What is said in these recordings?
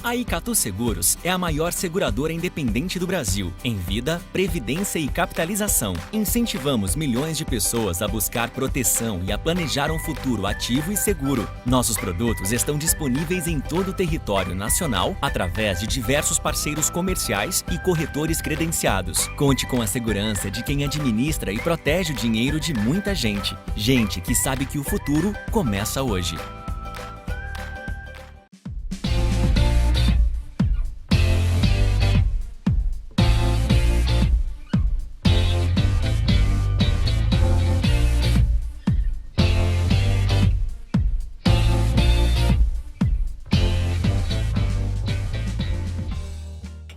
A Icatu Seguros é a maior seguradora independente do Brasil, em vida, previdência e capitalização. Incentivamos milhões de pessoas a buscar proteção e a planejar um futuro ativo e seguro. Nossos produtos estão disponíveis em todo o território nacional, através de diversos parceiros comerciais e corretores credenciados. Conte com a segurança de quem administra e protege o dinheiro de muita gente. Gente que sabe que o futuro começa hoje.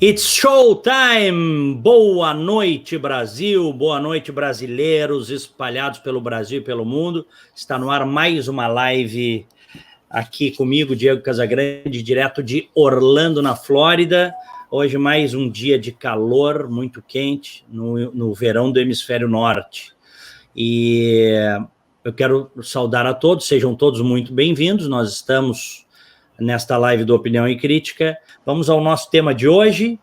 It's showtime! Boa noite, Brasil! Boa noite, brasileiros espalhados pelo Brasil e pelo mundo. Está no ar mais uma live aqui comigo, Diego Casagrande, direto de Orlando, na Flórida. Hoje mais um dia de calor muito quente no verão do hemisfério norte. E eu quero saudar a todos, sejam todos muito bem-vindos. Nós estamos nesta live do Opinião e Crítica. Vamos ao nosso tema de hoje,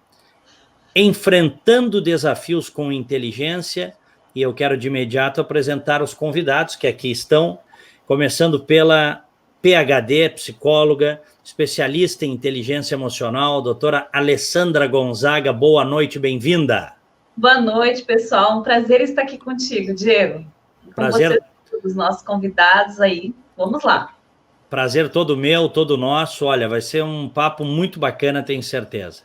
enfrentando desafios com inteligência, e eu quero de imediato apresentar os convidados que aqui estão, começando pela PhD, psicóloga, especialista em inteligência emocional, doutora Alessandra Gonzaga. Boa noite, bem-vinda. Boa noite, pessoal. Um prazer estar aqui contigo, Diego. Prazer. Com você, os nossos convidados aí. Vamos lá. Prazer todo meu, todo nosso. Olha, vai ser um papo muito bacana, tenho certeza.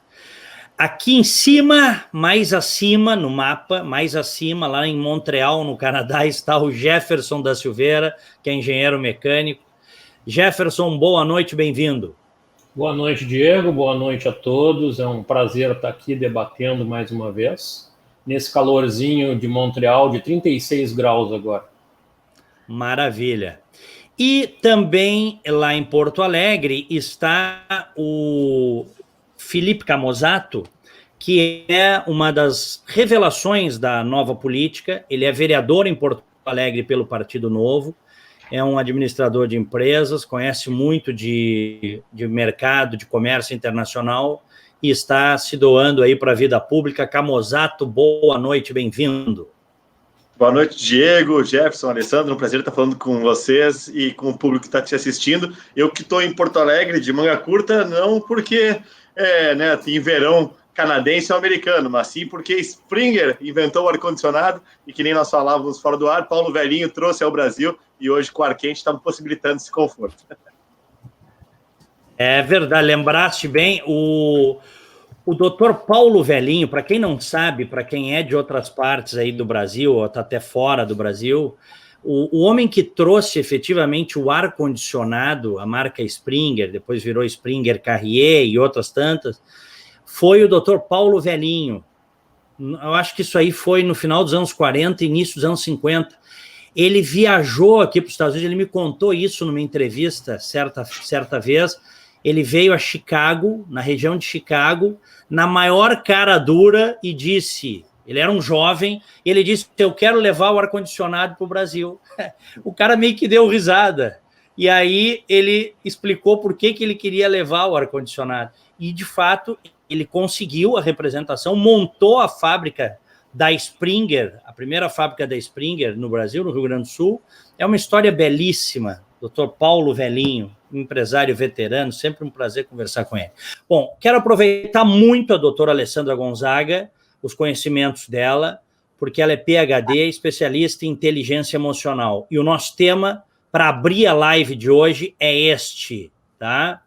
Aqui em cima, mais acima no mapa, mais acima, lá em Montreal, no Canadá, está o Jefferson da Silveira, que é engenheiro mecânico. Jefferson, boa noite, bem-vindo. Boa noite, Diego. Boa noite a todos. É um prazer estar aqui debatendo mais uma vez, nesse calorzinho de Montreal, de 36 graus agora. Maravilha. E também lá em Porto Alegre está o Felipe Camozzato, que é uma das revelações da nova política. Ele é vereador em Porto Alegre pelo Partido Novo, é um administrador de empresas, conhece muito de mercado, de comércio internacional e está se doando aí para a vida pública. Camozzato, boa noite, bem-vindo. Boa noite, Diego, Jefferson, Alessandro, um prazer estar falando com vocês e com o público que está te assistindo. Eu que estou em Porto Alegre, de manga curta, não porque tem verão canadense ou americano, mas sim porque Springer inventou o ar-condicionado e, que nem nós falávamos fora do ar, Paulo Velhinho trouxe ao Brasil e hoje com o ar quente está possibilitando esse conforto. É verdade, lembraste bem, o doutor Paulo Velhinho, para quem não sabe, para quem é de outras partes aí do Brasil, ou está até fora do Brasil, o homem que trouxe efetivamente o ar-condicionado, a marca Springer, depois virou Springer Carrier e outras tantas, foi o doutor Paulo Velhinho. Eu acho que isso aí foi no final dos anos 40 e início dos anos 50. Ele viajou aqui para os Estados Unidos, ele me contou isso numa entrevista certa vez. Ele veio a Chicago, na região de Chicago, na maior cara dura e disse, ele era um jovem, e ele disse, eu quero levar o ar-condicionado para o Brasil. O cara meio que deu risada. E aí ele explicou por que ele queria levar o ar-condicionado. E, de fato, ele conseguiu a representação, montou a fábrica da Springer, a primeira fábrica da Springer no Brasil, no Rio Grande do Sul. É uma história belíssima. Dr. Paulo Velhinho, empresário veterano, sempre um prazer conversar com ele. Bom, quero aproveitar muito a doutora Alessandra Gonzaga, os conhecimentos dela, porque ela é PhD, especialista em inteligência emocional. E o nosso tema, para abrir a live de hoje, é este, tá?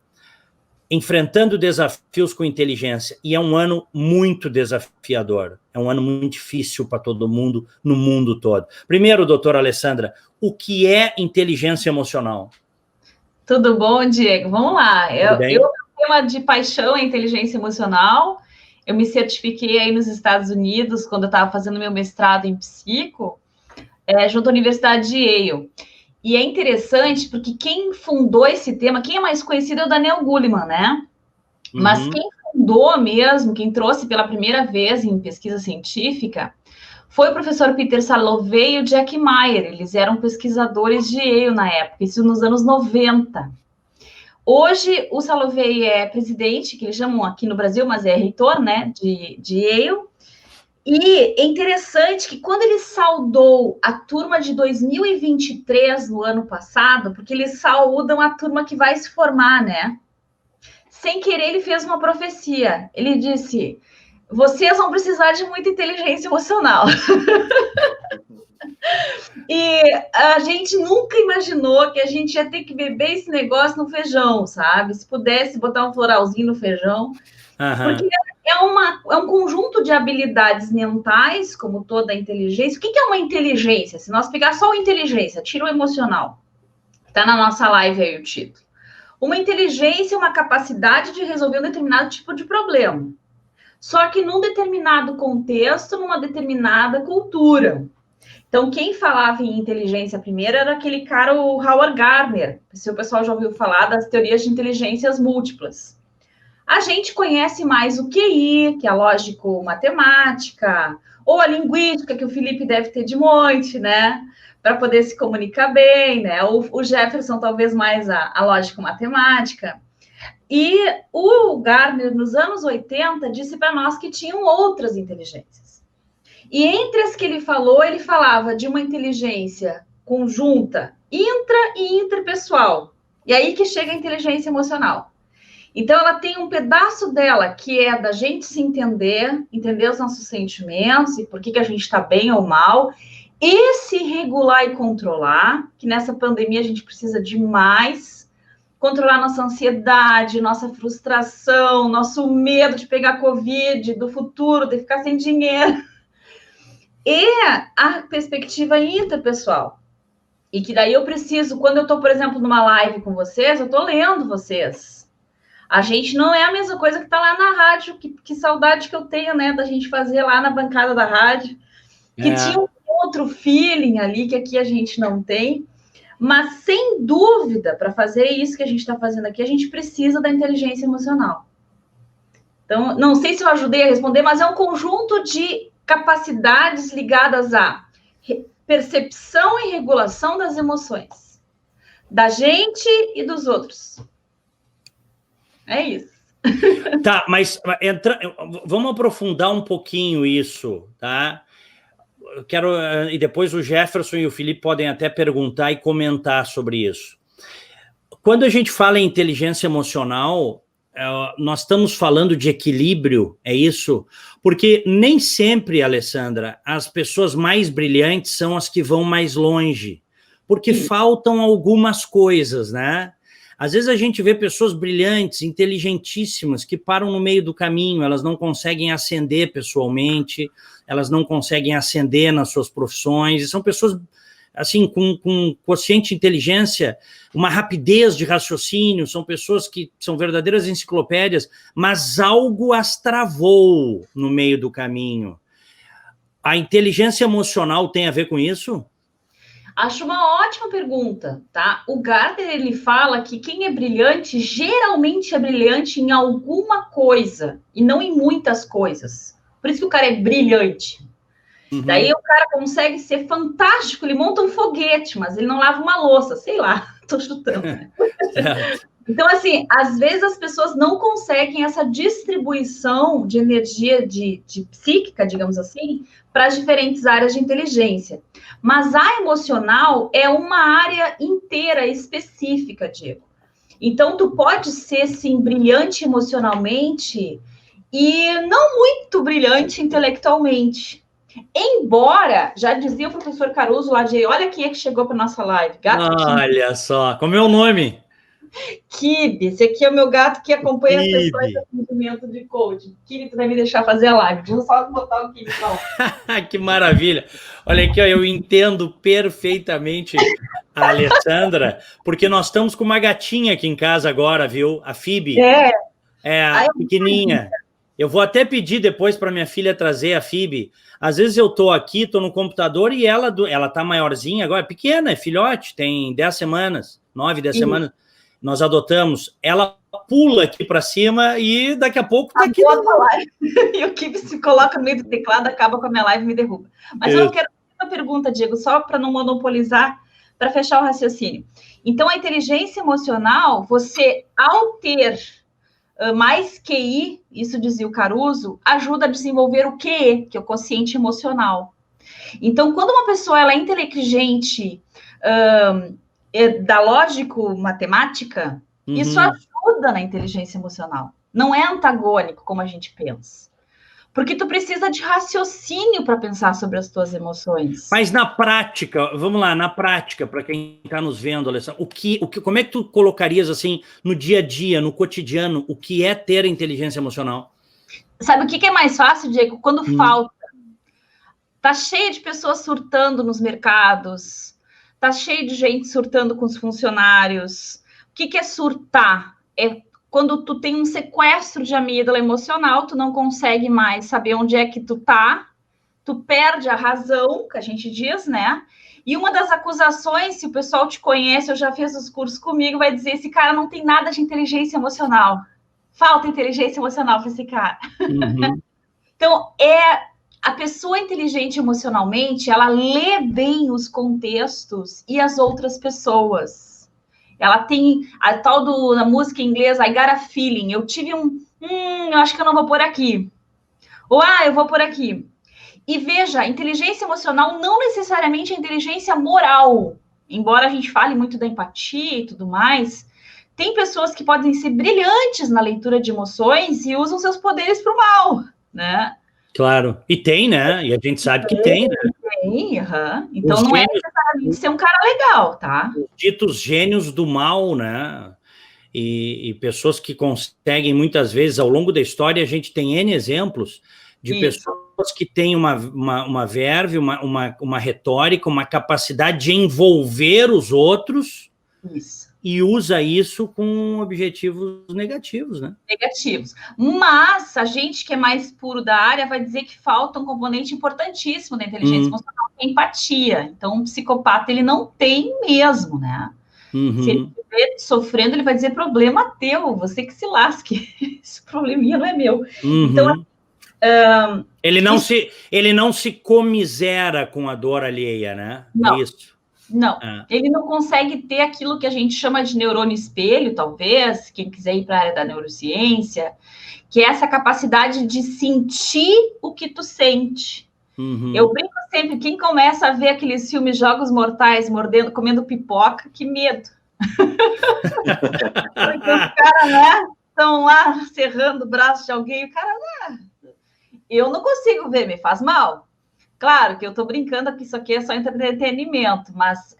Enfrentando desafios com inteligência. E é um ano muito desafiador. É um ano muito difícil para todo mundo, no mundo todo. Primeiro, doutora Alessandra, o que é inteligência emocional? Tudo bom, Diego? Vamos lá. Meu tema de paixão é inteligência emocional. Eu me certifiquei aí nos Estados Unidos, quando eu estava fazendo meu mestrado em psico, junto à Universidade de Yale. E é interessante porque quem fundou esse tema, quem é mais conhecido é o Daniel Goleman, né? Uhum. Mas quem fundou mesmo, quem trouxe pela primeira vez em pesquisa científica, foi o professor Peter Salovey e o Jack Meyer. Eles eram pesquisadores de Yale na época, isso nos anos 90. Hoje, o Salovey é presidente, que eles chamam aqui no Brasil, mas é reitor, né, de Yale. E é interessante que quando ele saudou a turma de 2023 no ano passado, porque eles saudam a turma que vai se formar, né? Sem querer, ele fez uma profecia. Ele disse: vocês vão precisar de muita inteligência emocional. E a gente nunca imaginou que a gente ia ter que beber esse negócio no feijão, sabe? Se pudesse botar um floralzinho no feijão. Porque é um conjunto de habilidades mentais, como toda a inteligência. O que é uma inteligência? Se nós pegar só a inteligência, tira o emocional. Está na nossa live aí o título. Uma inteligência é uma capacidade de resolver um determinado tipo de problema. Só que num determinado contexto, numa determinada cultura. Então, quem falava em inteligência primeiro era aquele cara, o Howard Gardner. Se o pessoal já ouviu falar das teorias de inteligências múltiplas. A gente conhece mais o QI, que é a lógico-matemática, ou a linguística, que o Felipe deve ter de monte, né? Para poder se comunicar bem, né? O Jefferson, talvez mais a lógico-matemática. E o Gardner, nos anos 80, disse para nós que tinham outras inteligências. E entre as que ele falava de uma inteligência conjunta, intra e interpessoal. E aí que chega a inteligência emocional. Então, ela tem um pedaço dela que é da gente se entender os nossos sentimentos e por que a gente está bem ou mal, e se regular e controlar, que nessa pandemia a gente precisa demais controlar nossa ansiedade, nossa frustração, nosso medo de pegar Covid, do futuro, de ficar sem dinheiro. E a perspectiva interpessoal. E que daí eu preciso, quando eu estou, por exemplo, numa live com vocês, eu estou lendo vocês. A gente não é a mesma coisa que está lá na rádio, que saudade que eu tenho, né, da gente fazer lá na bancada da rádio, que tinha um outro feeling ali que aqui a gente não tem. Mas, sem dúvida, para fazer isso que a gente está fazendo aqui, a gente precisa da inteligência emocional. Então, não sei se eu ajudei a responder, mas é um conjunto de capacidades ligadas à percepção e regulação das emoções, da gente e dos outros. É isso. Tá, mas vamos aprofundar um pouquinho isso, tá? Eu quero, e depois o Jefferson e o Felipe podem até perguntar e comentar sobre isso. Quando a gente fala em inteligência emocional, nós estamos falando de equilíbrio, é isso? Porque nem sempre, Alessandra, as pessoas mais brilhantes são as que vão mais longe, porque faltam algumas coisas, né? Às vezes a gente vê pessoas brilhantes, inteligentíssimas, que param no meio do caminho, elas não conseguem ascender pessoalmente, elas não conseguem ascender nas suas profissões, e são pessoas assim, com quociente de inteligência, uma rapidez de raciocínio, são pessoas que são verdadeiras enciclopédias, mas algo as travou no meio do caminho. A inteligência emocional tem a ver com isso? Acho uma ótima pergunta, tá? O Gardner, ele fala que quem é brilhante, geralmente é brilhante em alguma coisa, e não em muitas coisas. Por isso que o cara é brilhante. Uhum. Daí o cara consegue ser fantástico, ele monta um foguete, mas ele não lava uma louça, sei lá, tô chutando. Né? Então, assim, às vezes as pessoas não conseguem essa distribuição de energia de psíquica, digamos assim, para as diferentes áreas de inteligência. Mas a emocional é uma área inteira específica, Diego. Então, tu pode ser, sim, brilhante emocionalmente e não muito brilhante intelectualmente. Embora, já dizia o professor Caruso lá de, olha quem é que chegou para nossa live. Gato olha só, como é o nome? Kibe, esse aqui é o meu gato que acompanha as sessões de atendimento de coaching. Kibe, tu vai me deixar fazer a live. Deixa eu só botar o Kibe. Que maravilha. Olha aqui, ó, eu entendo perfeitamente a Alessandra, porque nós estamos com uma gatinha aqui em casa agora, viu? A Phoebe. É a pequenininha. Eu vou até pedir depois para minha filha trazer a Phoebe. Às vezes eu tô aqui, tô no computador e ela tá maiorzinha agora, é filhote, tem 10 semanas, 9, 10 semanas. Nós adotamos. Ela pula aqui para cima e daqui a pouco tá aqui. E o Kibe se coloca no meio do teclado, acaba com a minha live e me derruba. Mas eu quero fazer uma pergunta, Diego, só para não monopolizar, para fechar o raciocínio. Então, a inteligência emocional, você, ao ter mais QI, isso dizia o Caruso, ajuda a desenvolver o QE, que é o quociente emocional. Então, quando uma pessoa ela é inteligente da lógico-matemática, isso ajuda na inteligência emocional. Não é antagônico, como a gente pensa. Porque tu precisa de raciocínio para pensar sobre as tuas emoções. Mas na prática, vamos lá, na prática, para quem está nos vendo, Alessandra, como é que tu colocarias assim no dia a dia, no cotidiano, o que é ter inteligência emocional? Sabe o que é mais fácil, Diego? Quando falta. Tá cheio de pessoas surtando nos mercados, tá cheio de gente surtando com os funcionários. O que é surtar? É quando tu tem um sequestro de amígdala emocional, tu não consegue mais saber onde é que tu tá, tu perde a razão, que a gente diz, né? E uma das acusações, se o pessoal te conhece, eu já fiz os cursos comigo, vai dizer, esse cara não tem nada de inteligência emocional. Falta inteligência emocional para esse cara. Então, a pessoa inteligente emocionalmente, ela lê bem os contextos e as outras pessoas. Ela tem a tal na música em inglês, I got a feeling. Eu tive eu acho que eu não vou por aqui. Ou, eu vou por aqui. E veja, inteligência emocional não necessariamente é inteligência moral. Embora a gente fale muito da empatia e tudo mais, tem pessoas que podem ser brilhantes na leitura de emoções e usam seus poderes para o mal, né? Claro. E tem, né? E a gente sabe que tem, né? Tem, Então não é necessariamente ser um cara legal, tá? Os ditos gênios do mal, né? E pessoas que conseguem, muitas vezes, ao longo da história, a gente tem N exemplos de pessoas que têm uma verve, uma retórica, uma capacidade de envolver os outros. Isso. E usa isso com objetivos negativos, né? Negativos. Mas a gente que é mais puro da área vai dizer que falta um componente importantíssimo da inteligência emocional, que é a empatia. Então, um psicopata, ele não tem mesmo, né? Se ele estiver sofrendo, ele vai dizer, problema teu, você que se lasque. Esse probleminha não é meu. Então, ele não se comisera com a dor alheia, né? Não. Isso. Não, ele não consegue ter aquilo que a gente chama de neurônio espelho, talvez, quem quiser ir para a área da neurociência, que é essa capacidade de sentir o que tu sente. Eu brinco sempre, quem começa a ver aqueles filmes Jogos Mortais, comendo pipoca, que medo. Porque os caras, né, estão lá serrando o braço de alguém, o cara, eu não consigo ver, me faz mal. Claro que eu estou brincando que isso aqui é só entretenimento, mas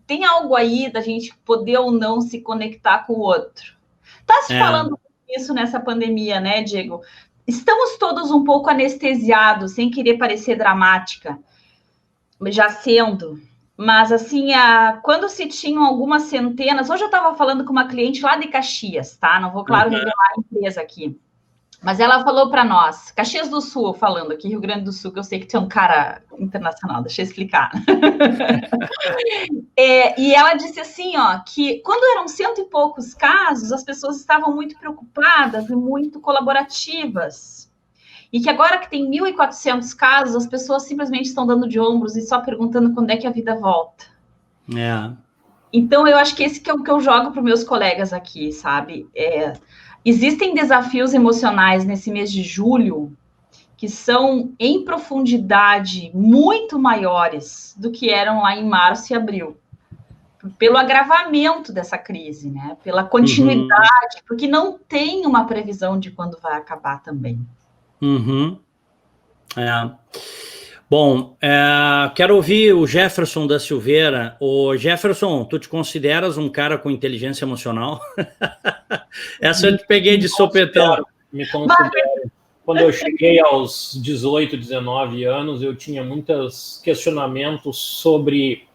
tem algo aí da gente poder ou não se conectar com o outro. Está se falando isso nessa pandemia, né, Diego? Estamos todos um pouco anestesiados, sem querer parecer dramática, já sendo. Mas, assim, quando se tinham algumas centenas... Hoje eu estava falando com uma cliente lá de Caxias, tá? Não vou, claro, revelar a empresa aqui. Mas ela falou para nós, Caxias do Sul, falando aqui, Rio Grande do Sul, que eu sei que tem um cara internacional, deixa eu explicar. E ela disse assim, que quando eram 100 e poucos casos, as pessoas estavam muito preocupadas e muito colaborativas. E que agora que tem 1.400 casos, as pessoas simplesmente estão dando de ombros e só perguntando quando é que a vida volta. Então, eu acho que esse que é o que eu jogo para os meus colegas aqui, sabe? Existem desafios emocionais nesse mês de julho que são, em profundidade, muito maiores do que eram lá em março e abril. Pelo agravamento dessa crise, né? Pela continuidade, porque não tem uma previsão de quando vai acabar também. Bom, quero ouvir o Jefferson da Silveira. Ô, Jefferson, tu te consideras um cara com inteligência emocional? Essa eu te peguei de sopetão. Me considero. Quando eu cheguei aos 18, 19 anos, eu tinha muitos questionamentos sobre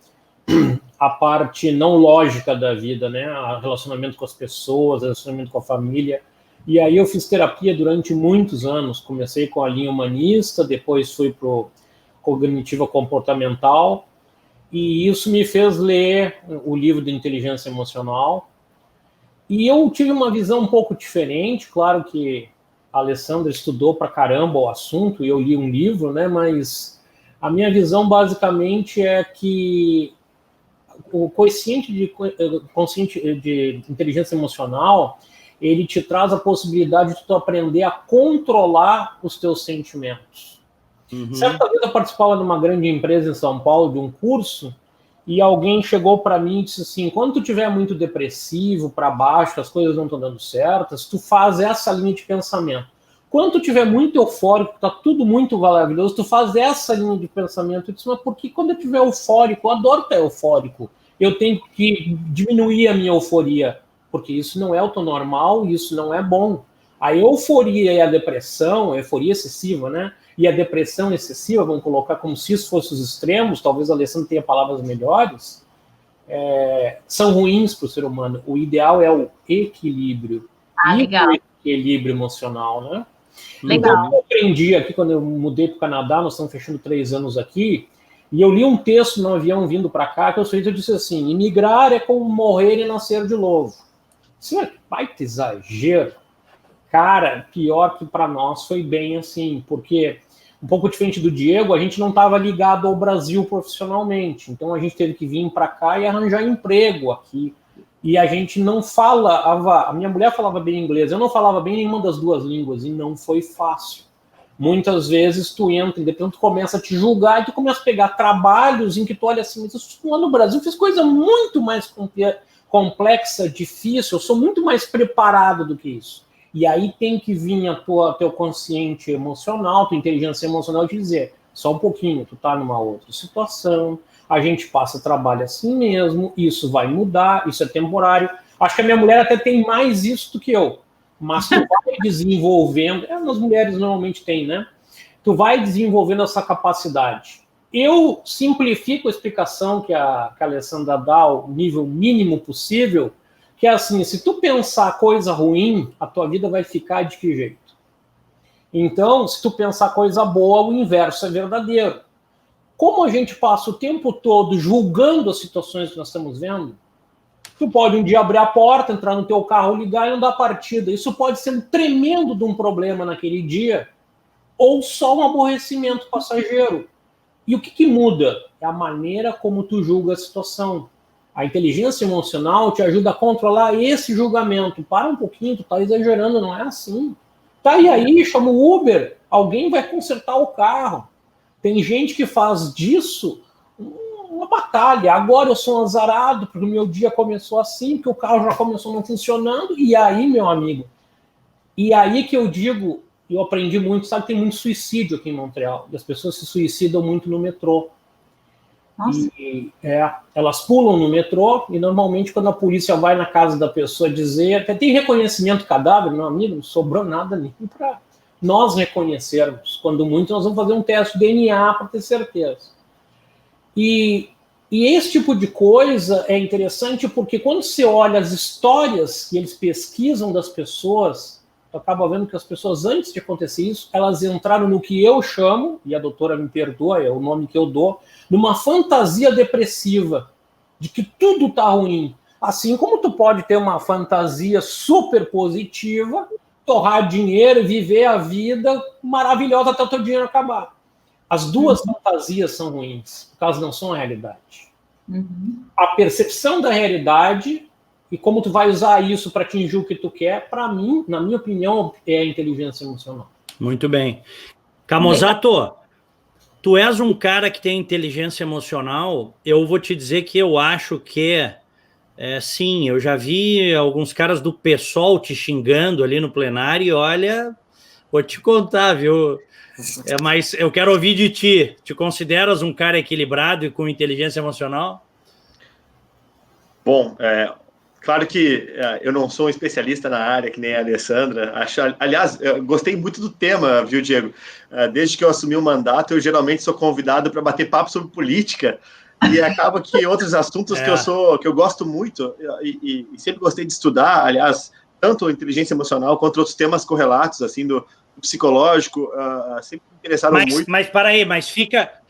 a parte não lógica da vida, né? O relacionamento com as pessoas, o relacionamento com a família. E aí eu fiz terapia durante muitos anos. Comecei com a linha humanista, depois fui para o cognitiva comportamental, e isso me fez ler o livro de inteligência emocional. E eu tive uma visão um pouco diferente. Claro que a Alessandra estudou pra caramba o assunto, e eu li um livro, né? Mas a minha visão basicamente é que o coeficiente de inteligência emocional, ele te traz a possibilidade de tu aprender a controlar os teus sentimentos. Certa vez eu participava de uma grande empresa em São Paulo, de um curso, e alguém chegou para mim e disse assim, quando tu estiver muito depressivo, para baixo, as coisas não estão dando certas, tu faz essa linha de pensamento. Quando tu estiver muito eufórico, tá tudo muito maravilhoso, tu faz essa linha de pensamento. Eu disse, mas por que quando eu estiver eufórico, eu adoro estar eufórico, eu tenho que diminuir a minha euforia, porque isso não é o teu normal, isso não é bom. A euforia e a depressão, a euforia excessiva, né? E a depressão excessiva, vamos colocar como se isso fosse os extremos, talvez a Alessandra tenha palavras melhores, são ruins para o ser humano. O ideal é o equilíbrio. Legal. O equilíbrio emocional, né? Legal. Então, eu aprendi aqui, quando eu mudei para o Canadá, nós estamos fechando 3 anos aqui, e eu li um texto no avião vindo para cá, que eu disse assim, imigrar é como morrer e nascer de novo. Isso é baita exagero. Cara, pior que para nós foi bem assim, porque um pouco diferente do Diego, a gente não estava ligado ao Brasil profissionalmente, então a gente teve que vir para cá e arranjar emprego aqui, e a gente não falava, a minha mulher falava bem inglês, eu não falava bem nenhuma das duas línguas, e não foi fácil. Muitas vezes tu entra, e depois tu começa a te julgar, e tu começa a pegar trabalhos em que tu olha assim, mas lá no Brasil fiz coisa muito mais complexa, difícil, eu sou muito mais preparado do que isso. E aí tem que vir teu consciente emocional, tua inteligência emocional te dizer, só um pouquinho, tu tá numa outra situação, a gente passa trabalho assim mesmo, isso vai mudar, isso é temporário. Acho que a minha mulher até tem mais isso do que eu, mas tu vai desenvolvendo, as mulheres normalmente têm, né? Tu vai desenvolvendo essa capacidade. Eu simplifico a explicação que a Alessandra dá ao nível mínimo possível, que é assim, se tu pensar coisa ruim, a tua vida vai ficar de que jeito? Então, se tu pensar coisa boa, o inverso é verdadeiro. Como a gente passa o tempo todo julgando as situações que nós estamos vendo, tu pode um dia abrir a porta, entrar no teu carro, ligar e não dar partida. Isso pode ser um tremendo de um problema naquele dia, ou só um aborrecimento passageiro. E o que muda? É a maneira como tu julga a situação. A inteligência emocional te ajuda a controlar esse julgamento. Para um pouquinho, tu tá exagerando, não é assim. Tá, e aí, chama o Uber, alguém vai consertar o carro. Tem gente que faz disso uma batalha. Agora eu sou um azarado, porque o meu dia começou assim, porque o carro já começou não funcionando, e aí, meu amigo, e aí que eu digo, eu aprendi muito, sabe, tem muito suicídio aqui em Montreal, e as pessoas se suicidam muito no metrô. Nossa. E elas pulam no metrô e normalmente quando a polícia vai na casa da pessoa dizer, até tem reconhecimento de cadáver, meu amigo, não sobrou nada nem para nós reconhecermos. Quando muito nós vamos fazer um teste de DNA para ter certeza. E esse tipo de coisa é interessante porque quando você olha as histórias que eles pesquisam das pessoas, tu acaba vendo que as pessoas, antes de acontecer isso, elas entraram no que eu chamo, e a doutora me perdoa, é o nome que eu dou, numa fantasia depressiva, de que tudo tá ruim. Assim como tu pode ter uma fantasia super positiva, torrar dinheiro e viver a vida maravilhosa até o teu dinheiro acabar. As duas fantasias são ruins, porque elas não são a realidade. A percepção da realidade e como tu vai usar isso para atingir o que tu quer, para mim, na minha opinião, é a inteligência emocional. Muito bem. Camozato, tu és um cara que tem inteligência emocional, eu vou te dizer que eu acho que, sim, eu já vi alguns caras do PSOL te xingando ali no plenário e olha, vou te contar, viu? Mas eu quero ouvir de ti. Te consideras um cara equilibrado e com inteligência emocional? Bom, claro que eu não sou um especialista na área, que nem a Alessandra. Aliás, eu gostei muito do tema, viu, Diego? Desde que eu assumi o mandato, eu geralmente sou convidado para bater papo sobre política, e acaba que outros assuntos que eu gosto muito, e sempre gostei de estudar, aliás, tanto a inteligência emocional quanto outros temas correlatos, assim, do psicológico, sempre me interessaram muito. Mas para aí,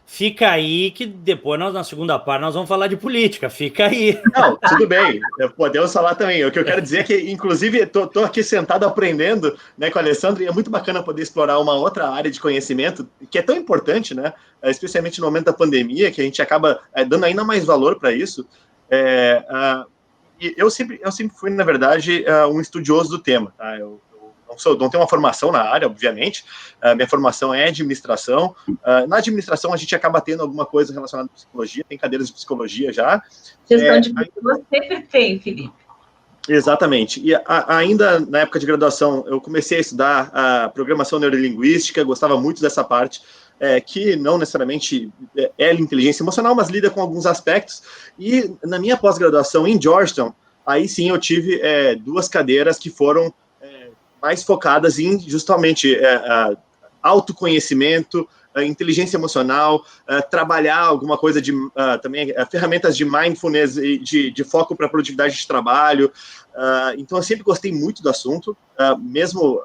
fica aí que depois na segunda parte nós vamos falar de política, fica aí. Não, tudo bem, podemos falar também. O que eu quero dizer é que, inclusive, estou aqui sentado aprendendo, né, com a Alessandra, e é muito bacana poder explorar uma outra área de conhecimento que é tão importante, né, especialmente no momento da pandemia, que a gente acaba dando ainda mais valor para isso. E eu sempre fui, na verdade, um estudioso do tema. Tá? Eu não tenho uma formação na área, obviamente. Minha formação é administração. Na administração, a gente acaba tendo alguma coisa relacionada à psicologia, tem cadeiras de psicologia já. Gestão de pessoas sempre tem, Felipe. Exatamente. E ainda na época de graduação, eu comecei a estudar a programação neurolinguística, gostava muito dessa parte, que não necessariamente é inteligência emocional, mas lida com alguns aspectos. E na minha pós-graduação em Georgetown, aí sim eu tive 2 cadeiras que foram mais focadas em justamente autoconhecimento, inteligência emocional, trabalhar alguma coisa de também ferramentas de mindfulness e de foco para produtividade de trabalho. Então eu sempre gostei muito do assunto, mesmo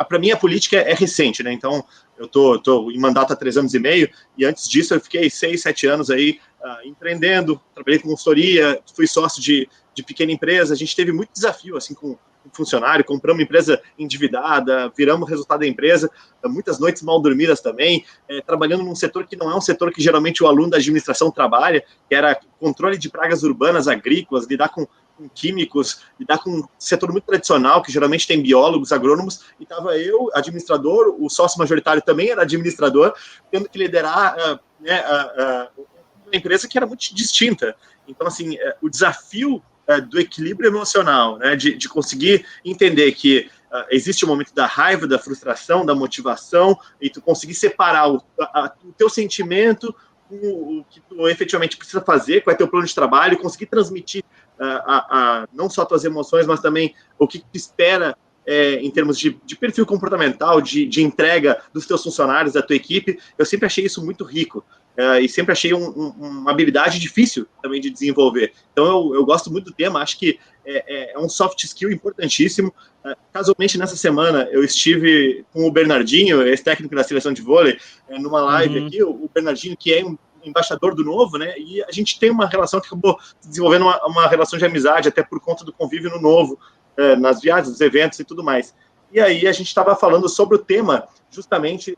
para mim a política é recente, né? Então eu tô em mandato há 3 anos e meio, e antes disso eu fiquei 6, 7 anos aí empreendendo, trabalhei com consultoria, fui sócio de pequena empresa. A gente teve muito desafio assim com funcionário, compramos empresa endividada, viramos resultado da empresa, muitas noites mal dormidas também, trabalhando num setor que não é um setor que geralmente o aluno da administração trabalha, que era controle de pragas urbanas agrícolas, lidar com químicos, lidar com um setor muito tradicional, que geralmente tem biólogos, agrônomos, e estava eu, administrador, o sócio majoritário também era administrador, tendo que liderar uma empresa que era muito distinta. Então, assim, o desafio do equilíbrio emocional, né, de conseguir entender que existe o momento da raiva, da frustração, da motivação, e tu conseguir separar o teu sentimento com o que tu efetivamente precisa fazer, qual é teu plano de trabalho, conseguir transmitir não só tuas emoções, mas também o que tu espera em termos de perfil comportamental, de entrega dos teus funcionários, da tua equipe. Eu sempre achei isso muito rico. E sempre achei uma habilidade difícil também de desenvolver. Então, eu gosto muito do tema, acho que é um soft skill importantíssimo. Casualmente, nessa semana, eu estive com o Bernardinho, ex-técnico da seleção de vôlei, numa live aqui, o Bernardinho, que é um embaixador do Novo, né, e a gente tem uma relação que acabou desenvolvendo uma relação de amizade, até por conta do convívio no Novo, nas viagens, nos eventos e tudo mais. E aí, a gente estava falando sobre o tema, justamente,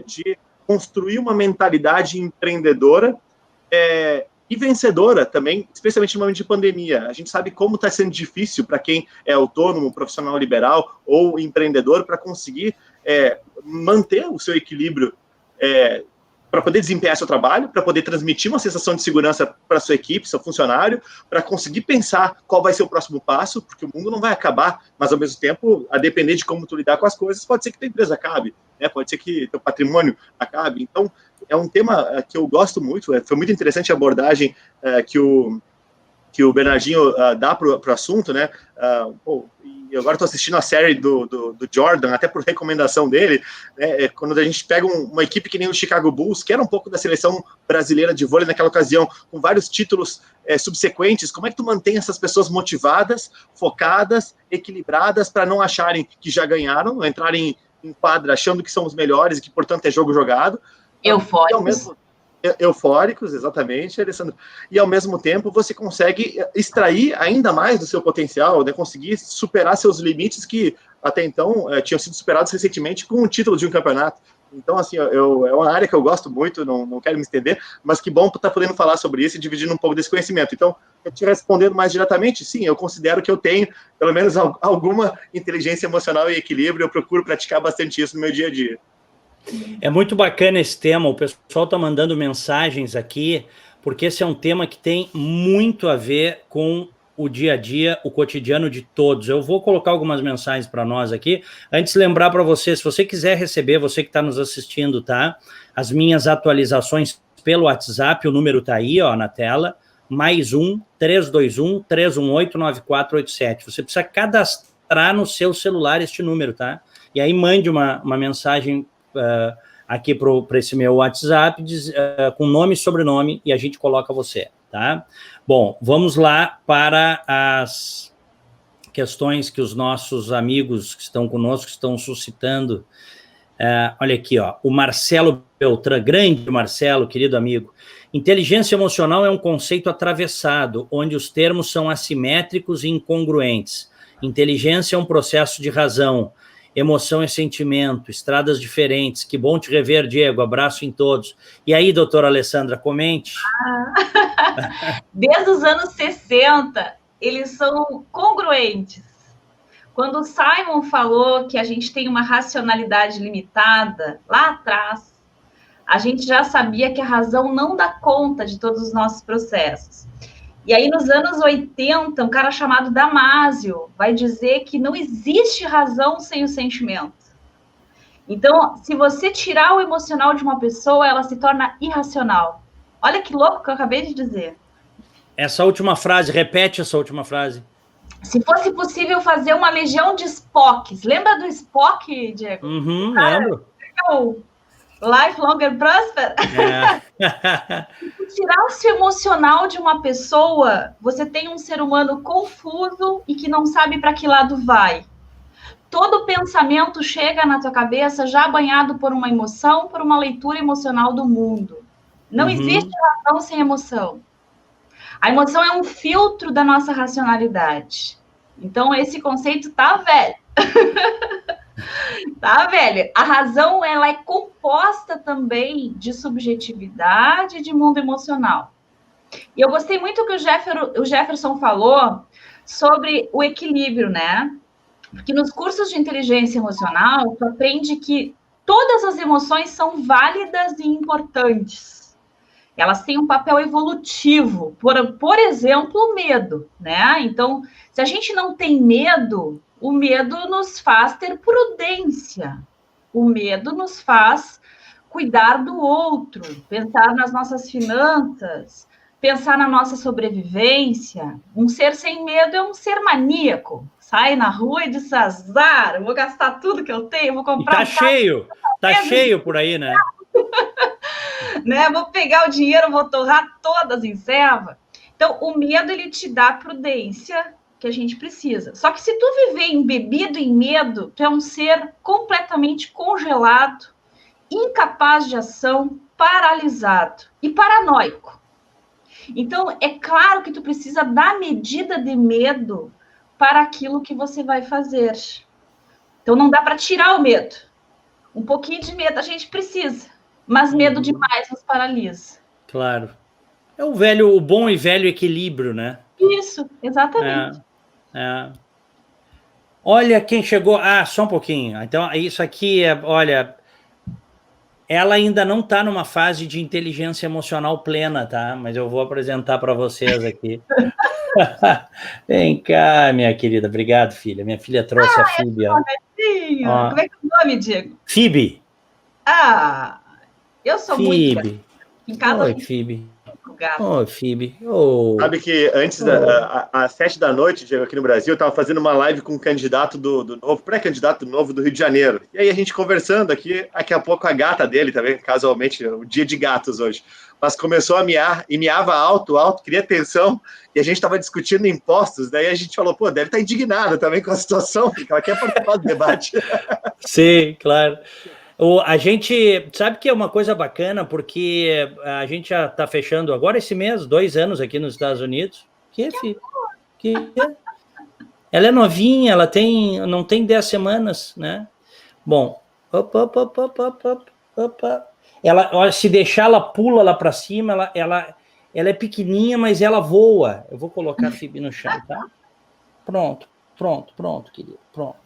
de construir uma mentalidade empreendedora e vencedora também, especialmente no momento de pandemia. A gente sabe como está sendo difícil para quem é autônomo, profissional liberal ou empreendedor, para conseguir manter o seu equilíbrio para poder desempenhar seu trabalho, para poder transmitir uma sensação de segurança para sua equipe, seu funcionário, para conseguir pensar qual vai ser o próximo passo, porque o mundo não vai acabar, mas ao mesmo tempo, a depender de como tu lidar com as coisas, pode ser que tua empresa acabe, né? Pode ser que teu patrimônio acabe. Então, é um tema que eu gosto muito, foi muito interessante a abordagem que o Bernardinho dá para o assunto, né? E agora estou assistindo a série do Jordan, até por recomendação dele, né? Quando a gente pega uma equipe que nem o Chicago Bulls, que era um pouco da seleção brasileira de vôlei naquela ocasião, com vários títulos subsequentes, como é que tu mantém essas pessoas motivadas, focadas, equilibradas, para não acharem que já ganharam, entrarem em quadra achando que são os melhores e que, portanto, é jogo jogado? Eufóricos, exatamente, Alessandro. E, ao mesmo tempo, você consegue extrair ainda mais do seu potencial, né? Conseguir superar seus limites que, até então, tinham sido superados recentemente com o título de um campeonato. Então, assim, é uma área que eu gosto muito, não quero me estender, mas que bom estar podendo falar sobre isso e dividindo um pouco desse conhecimento. Então, te respondendo mais diretamente, sim, eu considero que eu tenho, pelo menos, alguma inteligência emocional e equilíbrio. Eu procuro praticar bastante isso no meu dia a dia. É muito bacana esse tema, o pessoal está mandando mensagens aqui, porque esse é um tema que tem muito a ver com o dia a dia, o cotidiano de todos. Eu vou colocar algumas mensagens para nós aqui. Antes, lembrar para você, se você quiser receber, você que está nos assistindo, tá? As minhas atualizações pelo WhatsApp, o número está aí, ó, na tela, +1 321 318 9487. Você precisa cadastrar no seu celular este número, tá? E aí mande uma mensagem aqui para esse meu WhatsApp, com nome e sobrenome, e a gente coloca você, tá? Bom, vamos lá para as questões que os nossos amigos que estão conosco estão suscitando. Olha aqui, ó, o Marcelo Beltrán, grande Marcelo, querido amigo. Inteligência emocional é um conceito atravessado, onde os termos são assimétricos e incongruentes. Inteligência é um processo de razão. emoção é sentimento, estradas diferentes. Que bom te rever, Diego. Abraço em todos. E aí, doutora Alessandra, comente. Desde os anos 60, eles são congruentes. Quando o Simon falou que a gente tem uma racionalidade limitada, lá atrás, a gente já sabia que a razão não dá conta de todos os nossos processos. E aí, nos anos 80, um cara chamado Damasio vai dizer que não existe razão sem o sentimento. Então, se você tirar o emocional de uma pessoa, ela se torna irracional. Olha que louco que eu acabei de dizer. Essa última frase, repete essa última frase. Se fosse possível fazer uma legião de Spocks. Lembra do Spock, Diego? Lembro. Life Long and Prosper. Se tirar-se o emocional de uma pessoa, você tem um ser humano confuso e que não sabe para que lado vai. Todo pensamento chega na tua cabeça já banhado por uma emoção, por uma leitura emocional do mundo. Não existe razão sem emoção. A emoção é um filtro da nossa racionalidade. Então, esse conceito tá velho. Tá, velho? A razão, ela é composta também de subjetividade e de mundo emocional. E eu gostei muito que o Jefferson falou sobre o equilíbrio, né? Porque nos cursos de inteligência emocional, tu aprende que todas as emoções são válidas e importantes. Elas têm um papel evolutivo. Por exemplo, o medo, né? Então, se a gente não tem medo, o medo nos faz ter prudência. O medo nos faz cuidar do outro, pensar nas nossas finanças, pensar na nossa sobrevivência. Um ser sem medo é um ser maníaco. Sai na rua e diz, azar, eu vou gastar tudo que eu tenho, vou comprar... E tá cheio por aí, né? Né? Vou pegar o dinheiro, vou torrar todas em serva. Então, o medo, ele te dá a prudência que a gente precisa. Só que se tu viver embebido em medo, tu é um ser completamente congelado, incapaz de ação, paralisado e paranoico. Então, é claro que tu precisa da medida de medo para aquilo que você vai fazer. Então, não dá para tirar o medo. Um pouquinho de medo a gente precisa, mas medo demais nos paralisa. Claro. É o bom e velho equilíbrio, né? Isso, exatamente. Olha quem chegou. Só um pouquinho. Então, isso aqui olha, ela ainda não está numa fase de inteligência emocional plena, tá? Mas eu vou apresentar para vocês aqui. Vem cá, minha querida. Obrigado, filha. Minha filha trouxe a Phoebe. Como é que é o nome, Diego? Phoebe. Eu sou Phoebe. muito... Em casa, Oi, Phoebe. Gato. Phoebe. Sabe que antes, às 7 da noite, Diego, aqui no Brasil, eu estava fazendo uma live com um candidato do novo, pré-candidato novo do Rio de Janeiro. E aí a gente conversando aqui, daqui a pouco a gata dele também, casualmente, o dia de gatos hoje, mas começou a miar, e miava alto, queria atenção, e a gente estava discutindo impostos, daí a gente falou, deve estar indignado também com a situação, porque ela quer participar do debate. Sim, claro. A gente sabe que é uma coisa bacana, porque a gente já está fechando agora esse mês, 2 anos aqui nos Estados Unidos. Ela é novinha, ela não tem 10 semanas, né? Bom, ela, se deixar, ela pula lá para cima, ela é pequenininha, mas ela voa. Eu vou colocar a Phoebe no chão, tá? Pronto, querido, pronto.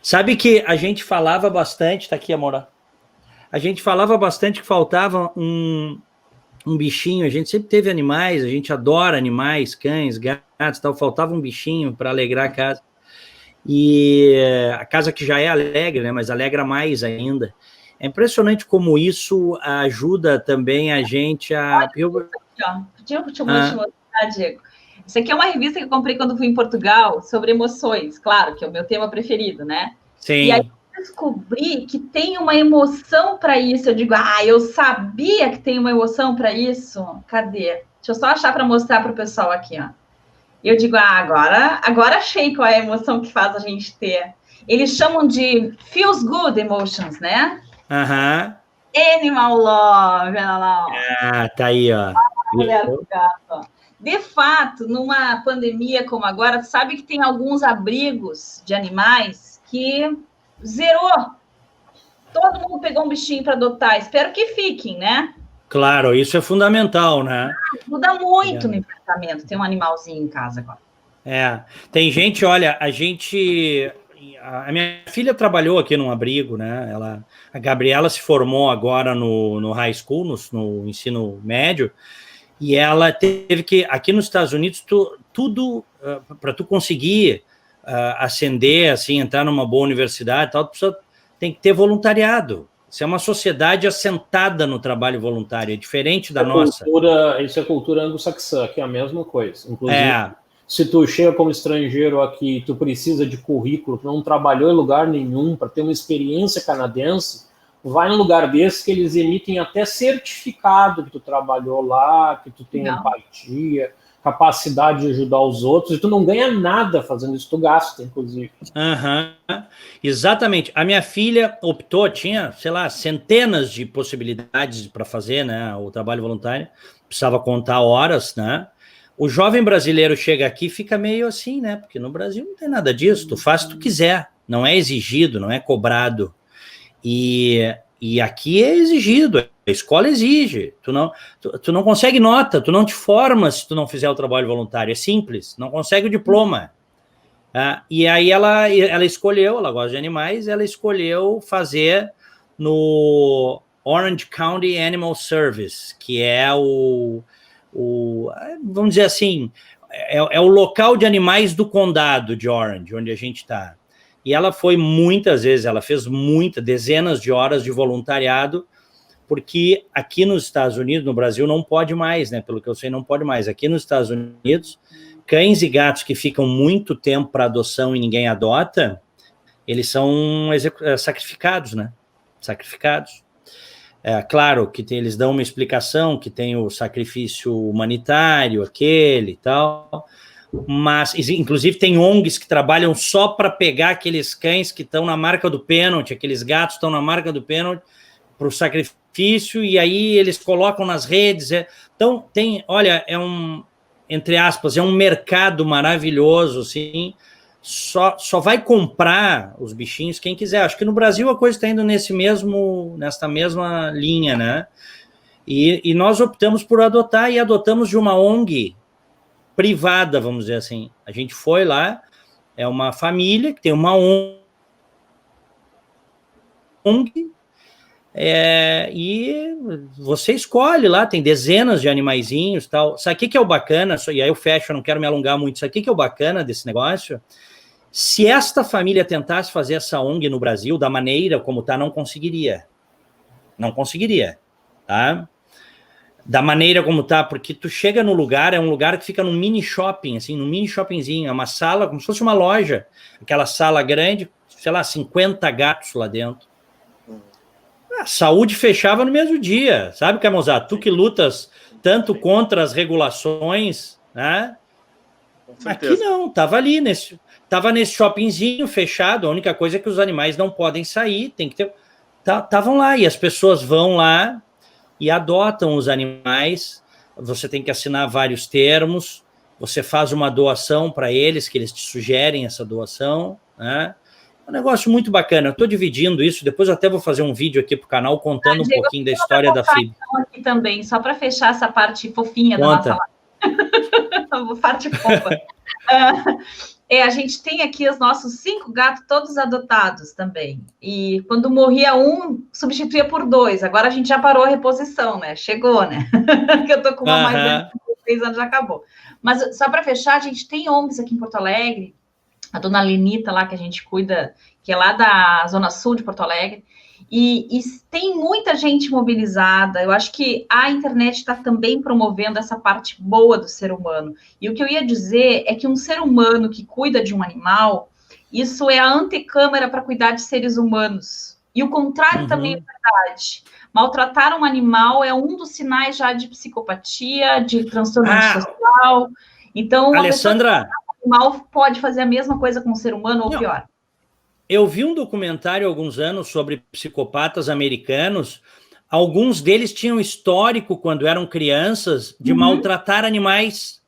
Sabe que a gente falava bastante, tá aqui, amor? A gente falava bastante que faltava um bichinho, a gente sempre teve animais, a gente adora animais, cães, gatos, tal, faltava um bichinho para alegrar a casa. E a casa que já é alegre, né, mas alegra mais ainda. É impressionante como isso ajuda também a gente a... Deixa eu mostrar, Diego. Isso aqui é uma revista que eu comprei quando fui em Portugal, sobre emoções, claro, que é o meu tema preferido, né? Sim. E aí eu descobri que tem uma emoção para isso. Eu digo, eu sabia que tem uma emoção para isso. Cadê? Deixa eu só achar para mostrar para o pessoal aqui, ó. Eu digo, agora achei qual é a emoção que faz a gente ter. Eles chamam de feels good emotions, né? Animal love, olha lá, ó. Tá aí, ó. Olha o gato, ó. De fato, numa pandemia como agora, sabe que tem alguns abrigos de animais que zerou. Todo mundo pegou um bichinho para adotar. Espero que fiquem, né? Claro, isso é fundamental, né? Ajuda muito no enfrentamento, ter um animalzinho em casa agora. Tem gente, olha, a minha filha trabalhou aqui num abrigo, né? A Gabriela se formou agora no high school, no ensino médio, e ela teve que, aqui nos Estados Unidos, tudo para tu conseguir ascender, assim, entrar numa boa universidade, tal, tem que ter voluntariado. Isso é uma sociedade assentada no trabalho voluntário, é diferente da nossa. Isso é cultura anglo-saxã, que é a mesma coisa. Inclusive, se tu chega como estrangeiro aqui, tu precisa de currículo, tu não trabalhou em lugar nenhum para ter uma experiência canadense, vai num lugar desse que eles emitem até certificado que tu trabalhou lá, que tu tem empatia, capacidade de ajudar os outros, e tu não ganha nada fazendo isso, tu gasta, inclusive. Exatamente. A minha filha optou, tinha, sei lá, centenas de possibilidades para fazer, né, o trabalho voluntário, precisava contar horas, né? O jovem brasileiro chega aqui e fica meio assim, né? Porque no Brasil não tem nada disso, tu faz o que tu quiser, não é exigido, não é cobrado. E aqui é exigido, a escola exige, tu não consegue nota, tu não te formas se tu não fizer o trabalho voluntário, é simples, não consegue o diploma. E aí ela escolheu, ela gosta de animais, ela escolheu fazer no Orange County Animal Service, que é vamos dizer assim, é o local de animais do condado de Orange, onde a gente está. E ela foi muitas vezes, ela fez dezenas de horas de voluntariado, porque aqui nos Estados Unidos, no Brasil, não pode mais, né? Pelo que eu sei, não pode mais. Aqui nos Estados Unidos, cães e gatos que ficam muito tempo para adoção e ninguém adota, eles são sacrificados, né? Sacrificados. Claro que eles dão uma explicação, que tem o sacrifício humanitário, aquele e tal, mas, inclusive, tem ONGs que trabalham só para pegar aqueles cães que estão na marca do pênalti, aqueles gatos estão na marca do pênalti, para o sacrifício, e aí eles colocam nas redes. Então, olha, entre aspas, é um mercado maravilhoso, assim, só vai comprar os bichinhos quem quiser. Acho que no Brasil a coisa está indo nesta mesma linha, né? E nós optamos por adotar e adotamos de uma ONG privada, vamos dizer assim. A gente foi lá, é uma família que tem uma ONG, e você escolhe lá, tem dezenas de animaizinhos e tal. Sabe o que é o bacana? E aí eu fecho, eu não quero me alongar muito. Sabe o que é o bacana desse negócio? Se esta família tentasse fazer essa ONG no Brasil, da maneira como está, não conseguiria. Não conseguiria, tá? Da maneira como tá, porque tu chega no lugar, é um lugar que fica num mini shopping, assim, num mini shoppingzinho, é uma sala, como se fosse uma loja, aquela sala grande, sei lá, 50 gatos lá dentro. A saúde fechava no mesmo dia, sabe, Camozzato? Tu que lutas tanto contra as regulações, né? Aqui não, tava nesse shoppingzinho fechado, a única coisa é que os animais não podem sair, tem que ter... Estavam lá, e as pessoas vão lá e adotam os animais, você tem que assinar vários termos, você faz uma doação para eles, que eles te sugerem essa doação, né? É um negócio muito bacana, eu estou dividindo isso, depois eu até vou fazer um vídeo aqui para o canal contando um pouquinho da história da FIB. Aqui também, só para fechar essa parte fofinha da nossa live. Parte fofa. A gente tem aqui os nossos 5 gatos todos adotados também. E quando morria um, substituía por 2. Agora a gente já parou a reposição, né? Chegou, né? Que eu tô com uma mais de 3 anos, já acabou. Mas só para fechar, a gente tem ONGs aqui em Porto Alegre, a dona Lenita lá, que a gente cuida, que é lá da Zona Sul de Porto Alegre, e tem muita gente mobilizada. Eu acho que a internet está também promovendo essa parte boa do ser humano. E o que eu ia dizer é que um ser humano que cuida de um animal, isso é a antecâmara para cuidar de seres humanos. E o contrário também é verdade. Maltratar um animal é um dos sinais já de psicopatia, de transtorno social. Então, uma Alessandra, pessoa que um animal pode fazer a mesma coisa com um ser humano ou pior. Eu vi um documentário há alguns anos sobre psicopatas americanos. Alguns deles tinham histórico, quando eram crianças, de maltratar animais.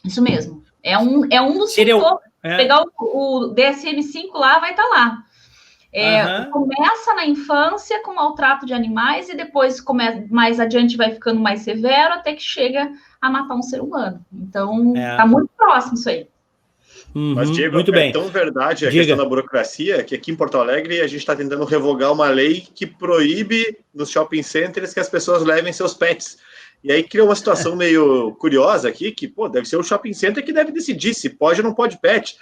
Isso mesmo. É um dos sintomas. Pegar o DSM-5 lá, vai estar lá. Começa na infância com maltrato de animais e depois mais adiante vai ficando mais severo até que chega a matar um ser humano. Então, tá muito próximo isso aí. Mas, Diego, muito bem. Tão verdade a questão da burocracia que aqui em Porto Alegre a gente está tentando revogar uma lei que proíbe nos shopping centers que as pessoas levem seus pets. E aí cria uma situação meio curiosa aqui, que deve ser o shopping center que deve decidir se pode ou não pode pet.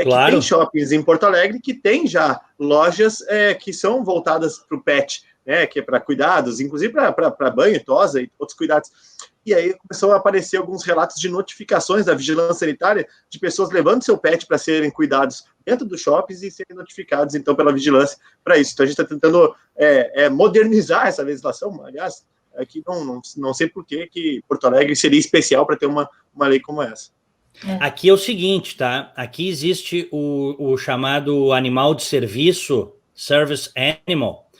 Claro. Que tem shoppings em Porto Alegre que tem já lojas que são voltadas para o pet, que é para cuidados, inclusive para banho, tosa e outros cuidados. E aí começou a aparecer alguns relatos de notificações da vigilância sanitária de pessoas levando seu pet para serem cuidados dentro dos shoppings e serem notificados, então, pela vigilância para isso. Então, a gente está tentando modernizar essa legislação. Aliás, aqui não sei por que Porto Alegre seria especial para ter uma lei como essa. Aqui é o seguinte, tá? Aqui existe o chamado animal de serviço, service animal,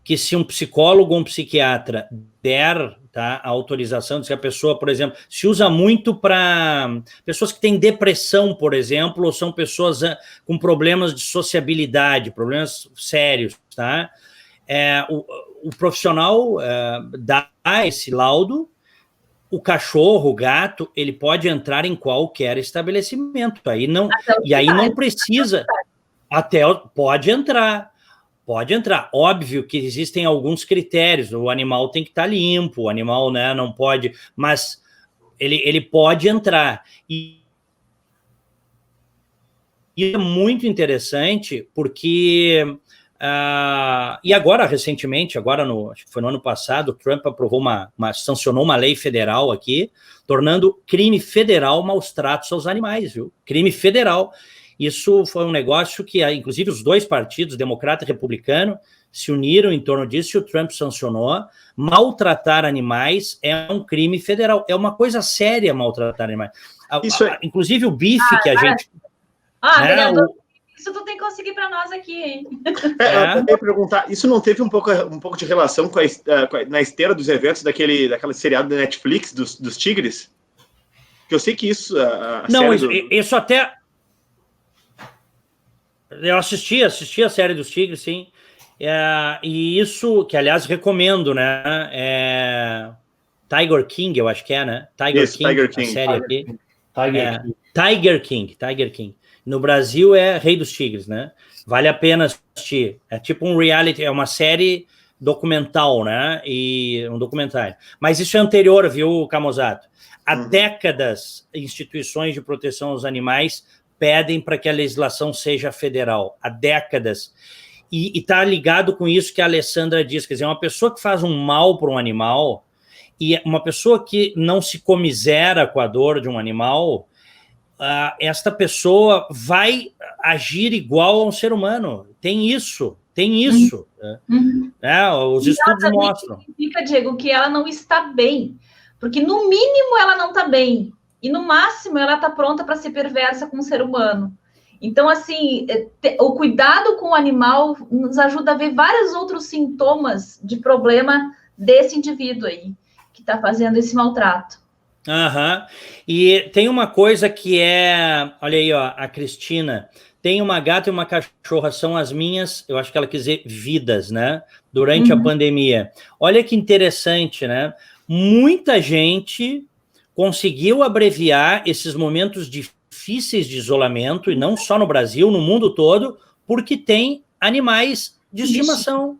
que se um psicólogo ou um psiquiatra der a autorização, diz que a pessoa, por exemplo, se usa muito para pessoas que têm depressão, por exemplo, ou são pessoas com problemas de sociabilidade, problemas sérios, tá? O profissional dá esse laudo, o cachorro, o gato, ele pode entrar em qualquer estabelecimento, aí não precisa, pode entrar. Pode entrar. Óbvio que existem alguns critérios. O animal tem que estar limpo, o animal, né, não pode, mas ele pode entrar. E é muito interessante porque e agora, recentemente, acho que foi no ano passado, o Trump aprovou sancionou uma lei federal aqui, tornando crime federal maus tratos aos animais, viu? Crime federal. Isso foi um negócio que, inclusive, os dois partidos, democrata e republicano, se uniram em torno disso e o Trump sancionou. Maltratar animais é um crime federal. É uma coisa séria maltratar animais. Inclusive o bife que a gente... vereador, isso tu tem que conseguir para nós aqui, hein? Eu ia perguntar, isso não teve um pouco de relação na esteira dos eventos daquele seriado da Netflix, dos tigres? Porque eu sei que isso... isso até... Eu assisti a série dos tigres, sim. E isso, que aliás recomendo, né? Tiger King, eu acho que né? Tiger King, a série aqui. Tiger King. No Brasil é Rei dos Tigres, né? Vale a pena assistir. É tipo um reality, é uma série documental, né? E um documentário. Mas isso é anterior, viu, Camozato? Há décadas, instituições de proteção aos animais pedem para que a legislação seja federal, há décadas. E está ligado com isso que a Alessandra diz, quer dizer, uma pessoa que faz um mal para um animal e uma pessoa que não se comisera com a dor de um animal, esta pessoa vai agir igual a um ser humano. Tem isso. Os estudos mostram. Significa, Diego, que ela não está bem, porque no mínimo ela não está bem. E, no máximo, ela está pronta para ser perversa com o ser humano. Então, assim, o cuidado com o animal nos ajuda a ver vários outros sintomas de problema desse indivíduo aí, que está fazendo esse maltrato. E tem uma coisa que olha aí, ó, a Cristina, tem uma gata e uma cachorra, são as minhas, eu acho que ela quis dizer vidas, né? Durante a pandemia. Olha que interessante, né? Muita gente conseguiu abreviar esses momentos difíceis de isolamento, e não só no Brasil, no mundo todo, porque tem animais de estimação.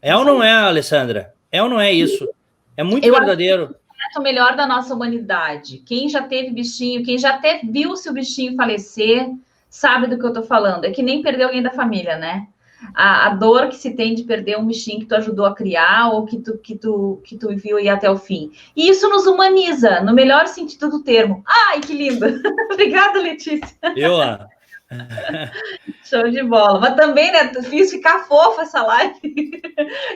Ou não é, Alessandra? Ou não é isso? É muito verdadeiro. É o melhor da nossa humanidade. Quem já teve bichinho, quem já até viu seu bichinho falecer, sabe do que eu tô falando. É que nem perder alguém da família, né? A dor que se tem de perder um bichinho que tu ajudou a criar ou que tu viu ir até o fim. E isso nos humaniza, no melhor sentido do termo. Ai, que lindo! Obrigada, Letícia. Show de bola. Mas também, né, fiz ficar fofa essa live,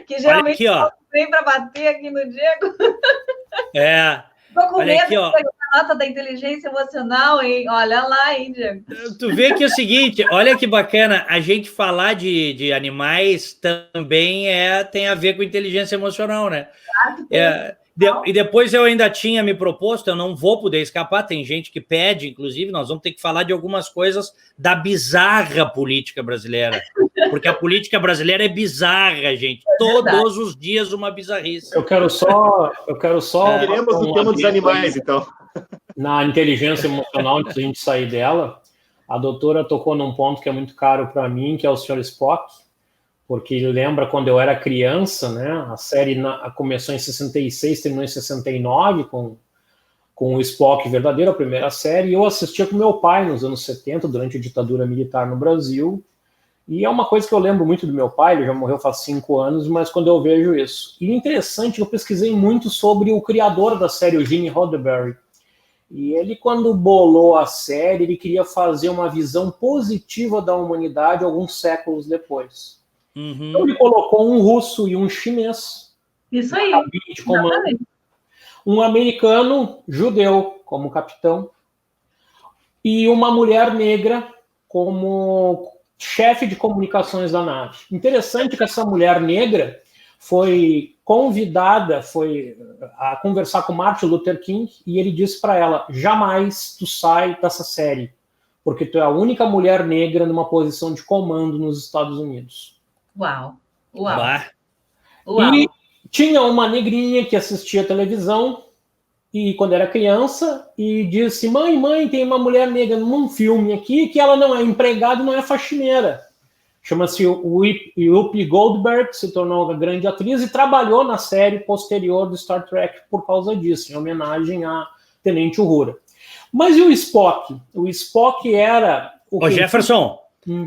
que geralmente vem para bater aqui no Diego. Tô com medo de pegar a nota da inteligência emocional, hein? Olha lá, hein, Diego? Tu vê que é o seguinte, olha que bacana, a gente falar de animais também tem a ver com inteligência emocional, né? E depois eu ainda tinha me proposto, eu não vou poder escapar, tem gente que pede, inclusive, nós vamos ter que falar de algumas coisas da bizarra política brasileira, porque a política brasileira é bizarra, gente, todos os dias uma bizarrice. Eu quero só... Queremos o tema dos animais, então. Na inteligência emocional, antes da gente sair dela, a doutora tocou num ponto que é muito caro para mim, que é o Sr. Spock, porque lembra quando eu era criança, né? A série começou em 66, terminou em 69 com o Spock verdadeiro, a primeira série, e eu assistia com meu pai nos anos 70, durante a ditadura militar no Brasil, e é uma coisa que eu lembro muito do meu pai, ele já morreu faz 5 anos, mas quando eu vejo isso. E interessante, eu pesquisei muito sobre o criador da série, o Gene Roddenberry, e ele, quando bolou a série, ele queria fazer uma visão positiva da humanidade alguns séculos depois. Uhum. Então ele colocou um russo e um chinês. Isso aí. De comando, um americano judeu como capitão e uma mulher negra como chefe de comunicações da nave. Interessante que essa mulher negra foi convidada a conversar com Martin Luther King e ele disse para ela: jamais tu sai dessa série, porque tu é a única mulher negra numa posição de comando nos Estados Unidos. Uau. E tinha uma negrinha que assistia televisão e quando era criança e disse: mãe, tem uma mulher negra num filme aqui que ela não é empregada e não é faxineira. Chama-se Whoopi Goldberg, que se tornou uma grande atriz e trabalhou na série posterior do Star Trek por causa disso, em homenagem a Tenente Uhura. Mas e o Spock? O Spock era... Jefferson,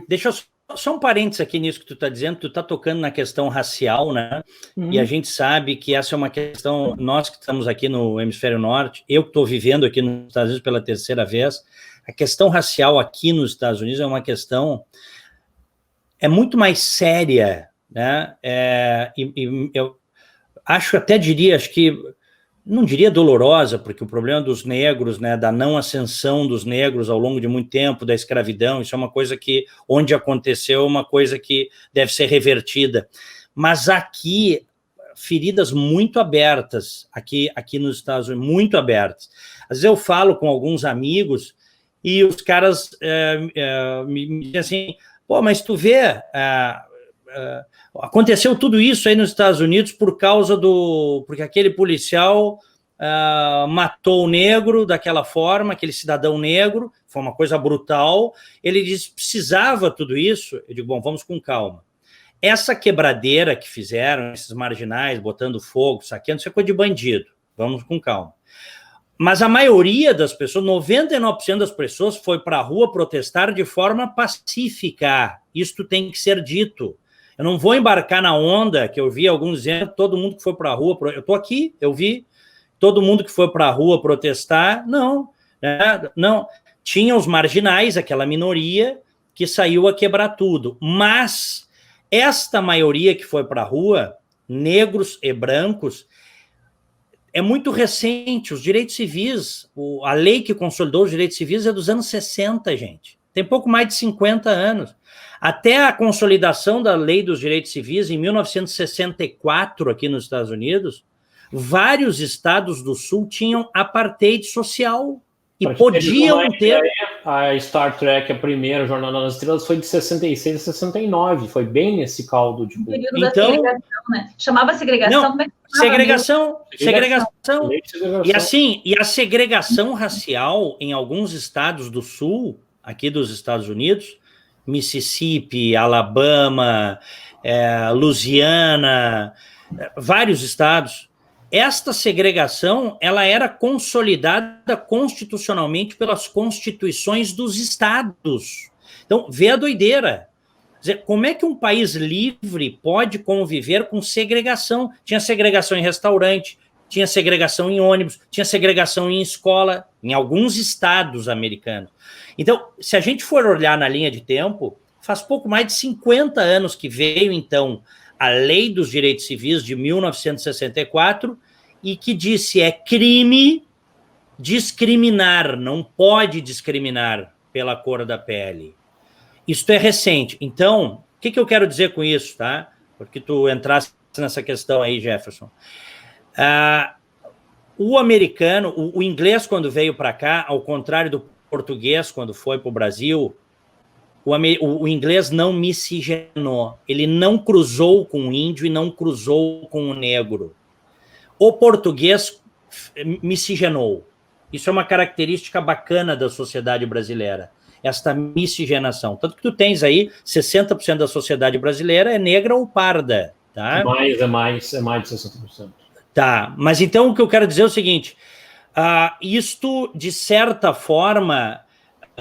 deixa eu só um parênteses aqui nisso que tu está dizendo, tu está tocando na questão racial, né? E a gente sabe que essa é uma questão, nós que estamos aqui no Hemisfério Norte, eu que estou vivendo aqui nos Estados Unidos pela 3ª vez, a questão racial aqui nos Estados Unidos é uma questão muito mais séria, né? Eu acho que não diria dolorosa, porque o problema dos negros, né, da não ascensão dos negros ao longo de muito tempo, da escravidão, isso é uma coisa que, onde aconteceu, uma coisa que deve ser revertida. Mas aqui, feridas muito abertas, aqui nos Estados Unidos, muito abertas. Às vezes eu falo com alguns amigos e os caras me dizem assim: pô, mas tu vê... aconteceu tudo isso aí nos Estados Unidos porque aquele policial matou o negro daquela forma, aquele cidadão negro, foi uma coisa brutal. Ele disse: precisava tudo isso? Eu digo: bom, vamos com calma. Essa quebradeira que fizeram, esses marginais, botando fogo, saqueando, isso é coisa de bandido. Vamos com calma. Mas a maioria das pessoas, 99% das pessoas, foi para a rua protestar de forma pacífica. Isto tem que ser dito. Eu não vou embarcar na onda que eu vi alguns dizendo, todo mundo que foi para a rua... Eu estou aqui, eu vi todo mundo que foi para a rua protestar. Não, não. Tinha os marginais, aquela minoria, que saiu a quebrar tudo. Mas esta maioria que foi para a rua, negros e brancos, é muito recente. Os direitos civis, a lei que consolidou os direitos civis é dos anos 60, gente. Tem pouco mais de 50 anos. Até a consolidação da lei dos direitos civis, em 1964, aqui nos Estados Unidos, vários estados do Sul tinham apartheid social. E podiam ter... A Star Trek, a primeira Jornada nas Estrelas, foi de 66 a 69. Foi bem nesse caldo de... Então, segregação, né? Chamava segregação? Não, como é que segregação. E a segregação racial em alguns estados do Sul, aqui dos Estados Unidos, Mississippi, Alabama, Louisiana, vários estados, esta segregação ela era consolidada constitucionalmente pelas constituições dos estados. Então, vê a doideira. Quer dizer, como é que um país livre pode conviver com segregação? Tinha segregação em restaurante, tinha segregação em ônibus, tinha segregação em escola, em alguns estados americanos. Então, se a gente for olhar na linha de tempo, faz pouco mais de 50 anos que veio, então, a Lei dos Direitos Civis de 1964 e que disse é crime discriminar, não pode discriminar pela cor da pele. Isto é recente. Então, o que eu quero dizer com isso, tá? Porque tu entraste nessa questão aí, Jefferson. O americano, o inglês, quando veio para cá, ao contrário do português, quando foi para o Brasil, o inglês não miscigenou. Ele não cruzou com o índio e não cruzou com o negro. O português miscigenou. Isso é uma característica bacana da sociedade brasileira, esta miscigenação. Tanto que tu tens aí 60% da sociedade brasileira é negra ou parda. Tá? É mais de 60%. Tá, mas então o que eu quero dizer é o seguinte, isto, de certa forma,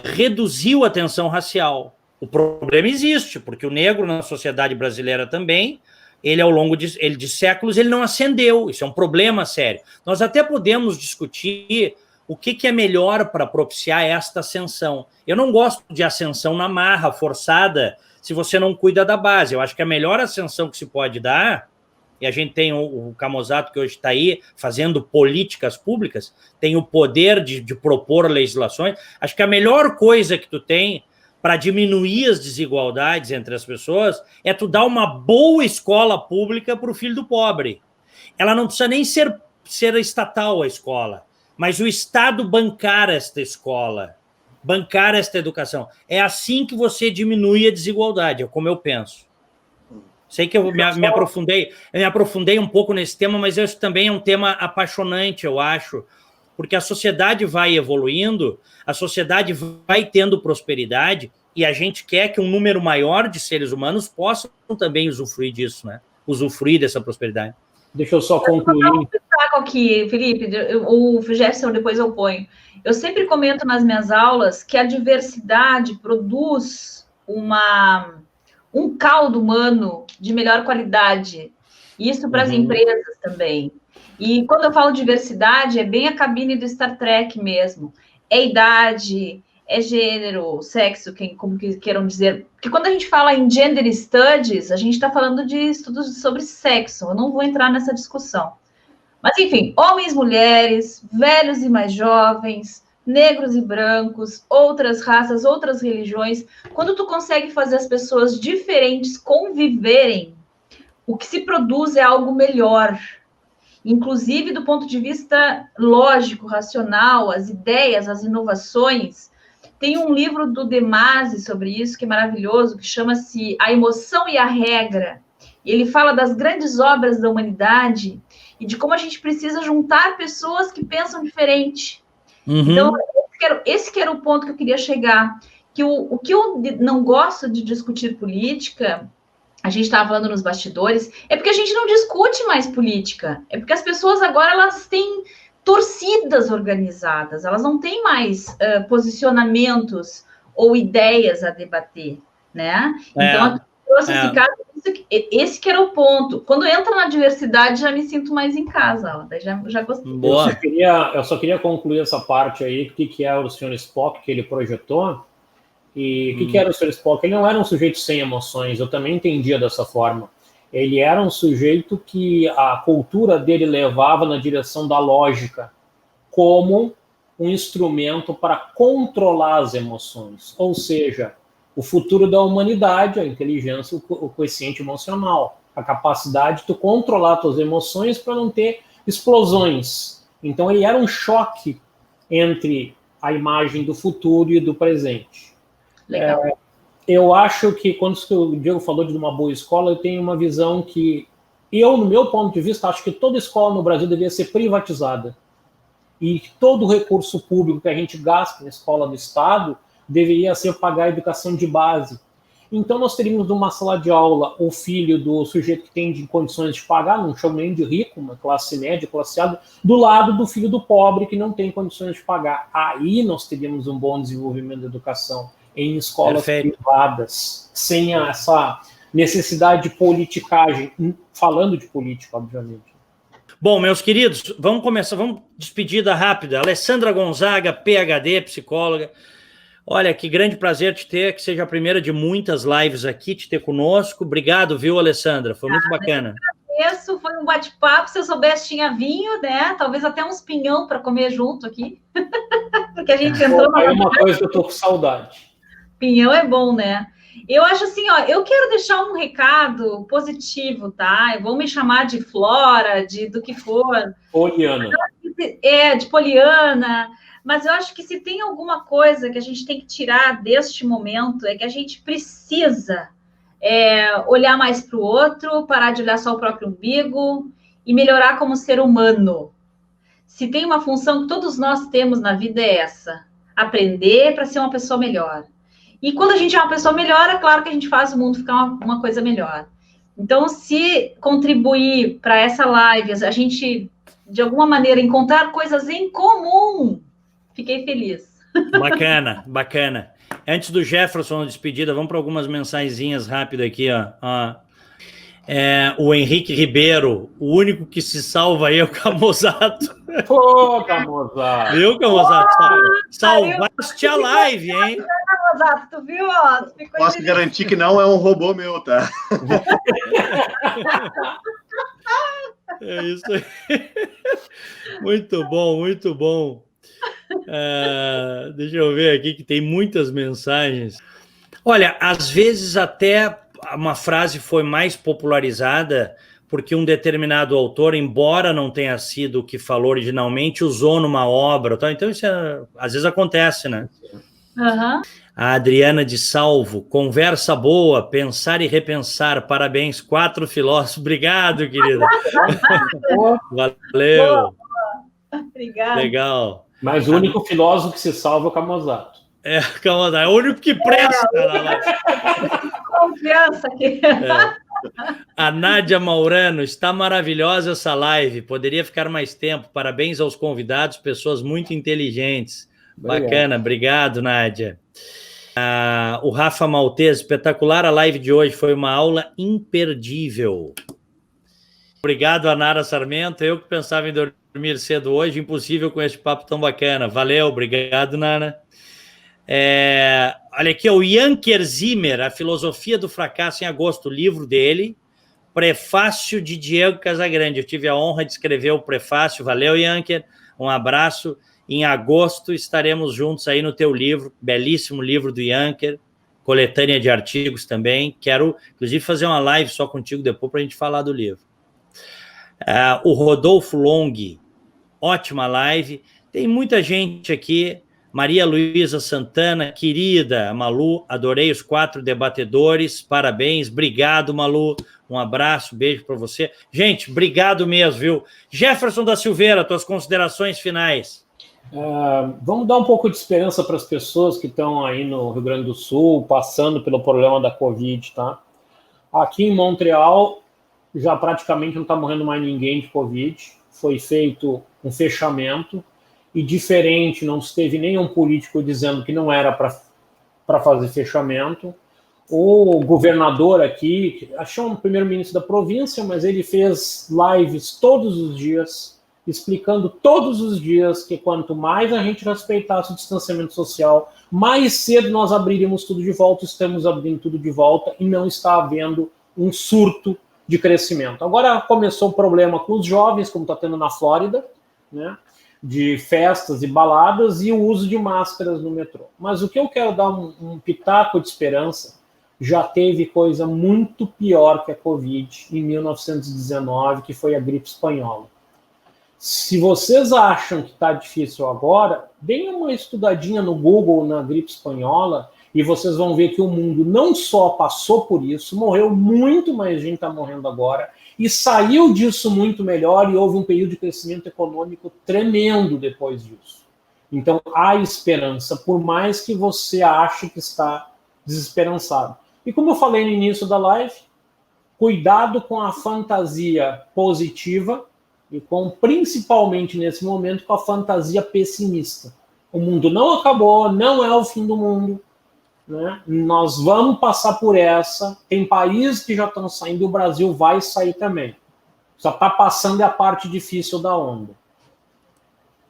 reduziu a tensão racial. O problema existe, porque o negro na sociedade brasileira também, ele ao longo de séculos, ele não ascendeu. Isso é um problema sério. Nós até podemos discutir o que é melhor para propiciar esta ascensão. Eu não gosto de ascensão na marra, forçada, se você não cuida da base. Eu acho que a melhor ascensão que se pode dar, e a gente tem o Camozzato, que hoje está aí fazendo políticas públicas, tem o poder de propor legislações. Acho que a melhor coisa que tu tem para diminuir as desigualdades entre as pessoas é tu dar uma boa escola pública para o filho do pobre. Ela não precisa nem ser estatal a escola, mas o Estado bancar esta escola, bancar esta educação. É assim que você diminui a desigualdade, é como eu penso. Sei que eu me aprofundei um pouco nesse tema, mas isso também é um tema apaixonante, eu acho, porque a sociedade vai evoluindo, a sociedade vai tendo prosperidade, e a gente quer que um número maior de seres humanos possam também usufruir disso, né? Usufruir dessa prosperidade. Deixa eu só concluir. Eu vou dar um destaque aqui, Felipe, o Jefferson depois eu ponho. Eu sempre comento nas minhas aulas que a diversidade produz um caldo humano de melhor qualidade. Isso para as empresas também. E quando eu falo diversidade, é bem a cabine do Star Trek mesmo. É idade, é gênero, sexo, como que queiram dizer. Porque quando a gente fala em gender studies, a gente está falando de estudos sobre sexo. Eu não vou entrar nessa discussão. Mas, enfim, homens, mulheres, velhos e mais jovens, negros e brancos, outras raças, outras religiões. Quando tu consegue fazer as pessoas diferentes conviverem, o que se produz é algo melhor. Inclusive, do ponto de vista lógico, racional, as ideias, as inovações. Tem um livro do De Masi sobre isso, que é maravilhoso, que chama-se A Emoção e a Regra. E ele fala das grandes obras da humanidade e de como a gente precisa juntar pessoas que pensam diferente. Então, esse que era o ponto que eu queria chegar. Que o que eu não gosto de discutir política, a gente estava falando nos bastidores, é porque a gente não discute mais política. É porque as pessoas agora elas têm torcidas organizadas, elas não têm mais posicionamentos ou ideias a debater, né? Então, esse caso, esse que era o ponto. Quando entra na diversidade, já me sinto mais em casa. Já gostei. Boa. Eu só queria concluir essa parte aí, o que é o Sr. Spock que ele projetou. E o que era o Sr. Spock? Ele não era um sujeito sem emoções, eu também entendia dessa forma. Ele era um sujeito que a cultura dele levava na direção da lógica, como um instrumento para controlar as emoções. Ou seja, o futuro da humanidade, a inteligência, o quociente emocional, a capacidade de tu controlar tuas emoções para não ter explosões. Então ele era um choque entre a imagem do futuro e do presente. Legal. Eu acho que quando o Diego falou de uma boa escola, eu tenho uma visão que eu, no meu ponto de vista, acho que toda escola no Brasil deveria ser privatizada. E todo o recurso público que a gente gasta na escola do Estado deveria ser pagar a educação de base. Então nós teríamos numa sala de aula o filho do sujeito que tem condições de pagar, não chamo nem de rico, uma classe média, classe alta, do lado do filho do pobre que não tem condições de pagar. Aí nós teríamos um bom desenvolvimento da educação em escolas privadas, sem essa necessidade de politicagem, falando de política, obviamente. Bom, meus queridos, vamos começar, vamos despedida rápida. Alessandra Gonzaga, PhD, psicóloga. Olha, que grande prazer te ter, que seja a primeira de muitas lives aqui, te ter conosco. Obrigado, viu, Alessandra? Foi muito bacana. Isso foi um bate-papo. Se eu soubesse, tinha vinho, né? Talvez até uns pinhão para comer junto aqui. Porque a gente entrou... É uma coisa que eu tô com saudade. Pinhão é bom, né? Eu acho assim, ó, eu quero deixar um recado positivo, tá? Vão me chamar de Flora, do que for. Poliana. de Poliana, mas eu acho que se tem alguma coisa que a gente tem que tirar deste momento, é que a gente precisa olhar mais para o outro, parar de olhar só o próprio umbigo e melhorar como ser humano. Se tem uma função que todos nós temos na vida é essa, aprender para ser uma pessoa melhor. E quando a gente é uma pessoa melhor, é claro que a gente faz o mundo ficar uma coisa melhor. Então, se contribuir para essa live, a gente, de alguma maneira, encontrar coisas em comum, fiquei feliz. Bacana, bacana. Antes do Jefferson, despedida, vamos para algumas mensagenzinhas rápidas aqui, ó. O Henrique Ribeiro, o único que se salva aí é o Camozato. Pô, Camozato. Viu, Camozato? Salvaste a live, hein? Camozato, tu viu? Posso garantir que não é um robô meu, tá? É isso aí. Muito bom, muito bom. Deixa eu ver aqui que tem muitas mensagens. Olha, às vezes até uma frase foi mais popularizada porque um determinado autor, embora não tenha sido o que falou originalmente, usou numa obra. Tá? Então isso às vezes acontece, né? Uhum. A Adriana de Salvo, conversa boa, pensar e repensar, parabéns, 4 filósofos, obrigado, querida. Valeu. Obrigada. Legal. Mas o único filósofo que se salva é o Camozato. Camozato, é o único que presta. Confiança aqui. A Nádia Maurano, está maravilhosa essa live, poderia ficar mais tempo, parabéns aos convidados, pessoas muito inteligentes. Obrigado. Bacana, obrigado, Nádia. O Rafa Maltese, espetacular a live de hoje, foi uma aula imperdível. Obrigado, Anara Sarmento, eu que pensava em dormir cedo hoje, impossível com este papo tão bacana. Valeu, obrigado, Nana. Olha aqui, o Janker Zimmer, A Filosofia do Fracasso em Agosto, o livro dele, prefácio de Diego Casagrande. Eu tive a honra de escrever o prefácio, valeu, Janker, um abraço. Em agosto estaremos juntos aí no teu livro, belíssimo livro do Janker, coletânea de artigos também. Quero, inclusive, fazer uma live só contigo depois para a gente falar do livro. O Rodolfo Long, ótima live. Tem muita gente aqui. Maria Luísa Santana, querida Malu, adorei os 4 debatedores, parabéns, obrigado, Malu, um abraço, beijo para você. Gente, obrigado mesmo, viu? Jefferson da Silveira, tuas considerações finais. Vamos dar um pouco de esperança para as pessoas que estão aí no Rio Grande do Sul, passando pelo problema da Covid, tá? Aqui em Montreal, já praticamente não está morrendo mais ninguém de Covid, foi feito um fechamento, e diferente, não teve nenhum político dizendo que não era para fazer fechamento. O governador aqui, achou um primeiro-ministro da província, mas ele fez lives todos os dias, explicando todos os dias que quanto mais a gente respeitasse o distanciamento social, mais cedo nós abriríamos tudo de volta, estamos abrindo tudo de volta e não está havendo um surto de crescimento. Agora começou o problema com os jovens, como está tendo na Flórida, né? De festas e baladas e o uso de máscaras no metrô. Mas o que eu quero dar um pitaco de esperança, já teve coisa muito pior que a Covid em 1919, que foi a gripe espanhola. Se vocês acham que está difícil agora, deem uma estudadinha no Google na gripe espanhola e vocês vão ver que o mundo não só passou por isso, morreu muito mais gente está morrendo agora, e saiu disso muito melhor e houve um período de crescimento econômico tremendo depois disso. Então, há esperança, por mais que você ache que está desesperançado. E como eu falei no início da live, cuidado com a fantasia positiva e principalmente nesse momento, com a fantasia pessimista. O mundo não acabou, não é o fim do mundo, né? Nós vamos passar por essa. Tem países que já estão saindo, o Brasil vai sair também. Só está passando a parte difícil da onda.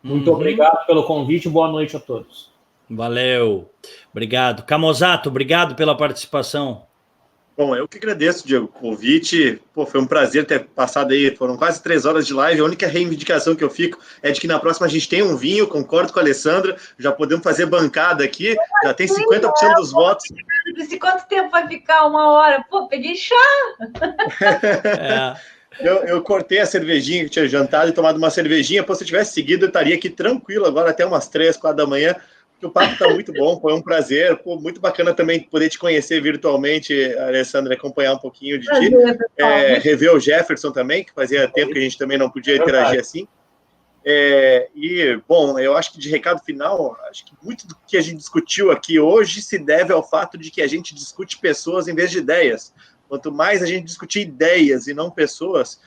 Muito obrigado pelo convite, boa noite a todos. Valeu, obrigado. Camozato, obrigado pela participação. Bom, eu que agradeço, Diego, o convite. Pô, foi um prazer ter passado aí, foram quase 3 horas de live. A única reivindicação que eu fico é de que na próxima a gente tem um vinho, concordo com a Alessandra, já podemos fazer bancada aqui, já tem 50% dos votos. Disse quanto tempo vai ficar? 1 hora? Pô, peguei chá! Eu cortei a cervejinha que tinha jantado e tomado uma cervejinha. Pô, se eu tivesse seguido, eu estaria aqui tranquilo agora até umas 3, 4 da manhã, porque o papo está muito bom, foi um prazer. Pô, muito bacana também poder te conhecer virtualmente, Alessandra, acompanhar um pouquinho de ti. Rever o Jefferson também, que fazia tempo que a gente também não podia interagir assim. E, bom, eu acho que de recado final, acho que muito do que a gente discutiu aqui hoje se deve ao fato de que a gente discute pessoas em vez de ideias. Quanto mais a gente discutir ideias e não pessoas,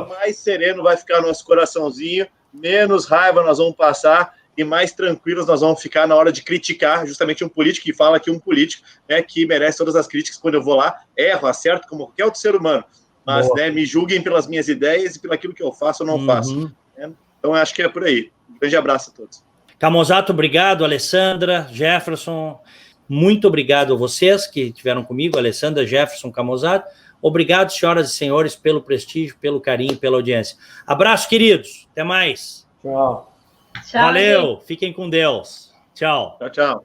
mais sereno vai ficar nosso coraçãozinho, menos raiva nós vamos passar e mais tranquilos nós vamos ficar na hora de criticar justamente um político, que fala que um político, né, que merece todas as críticas. Quando eu vou lá, erro, acerto como qualquer outro ser humano, mas, né, me julguem pelas minhas ideias e pelo aquilo que eu faço ou não faço. Né? Então, eu acho que é por aí. Um grande abraço a todos. Camozzato, obrigado. Alessandra, Jefferson, muito obrigado a vocês que estiveram comigo, Alessandra, Jefferson, Camozzato. Obrigado, senhoras e senhores, pelo prestígio, pelo carinho, pela audiência. Abraço, queridos. Até mais. Tchau. Valeu. Gente. Fiquem com Deus. Tchau. Tchau, tchau.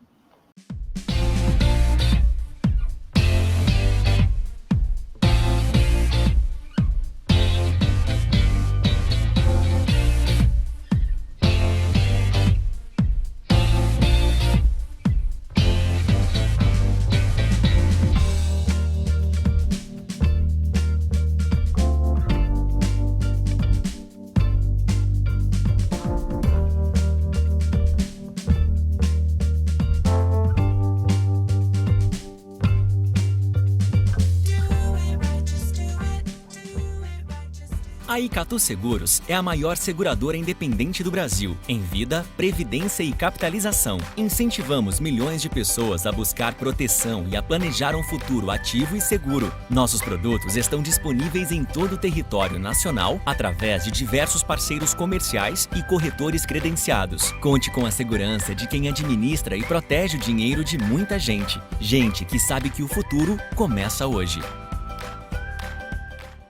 A Icatu Seguros é a maior seguradora independente do Brasil, em vida, previdência e capitalização. Incentivamos milhões de pessoas a buscar proteção e a planejar um futuro ativo e seguro. Nossos produtos estão disponíveis em todo o território nacional através de diversos parceiros comerciais e corretores credenciados. Conte com a segurança de quem administra e protege o dinheiro de muita gente. Gente que sabe que o futuro começa hoje.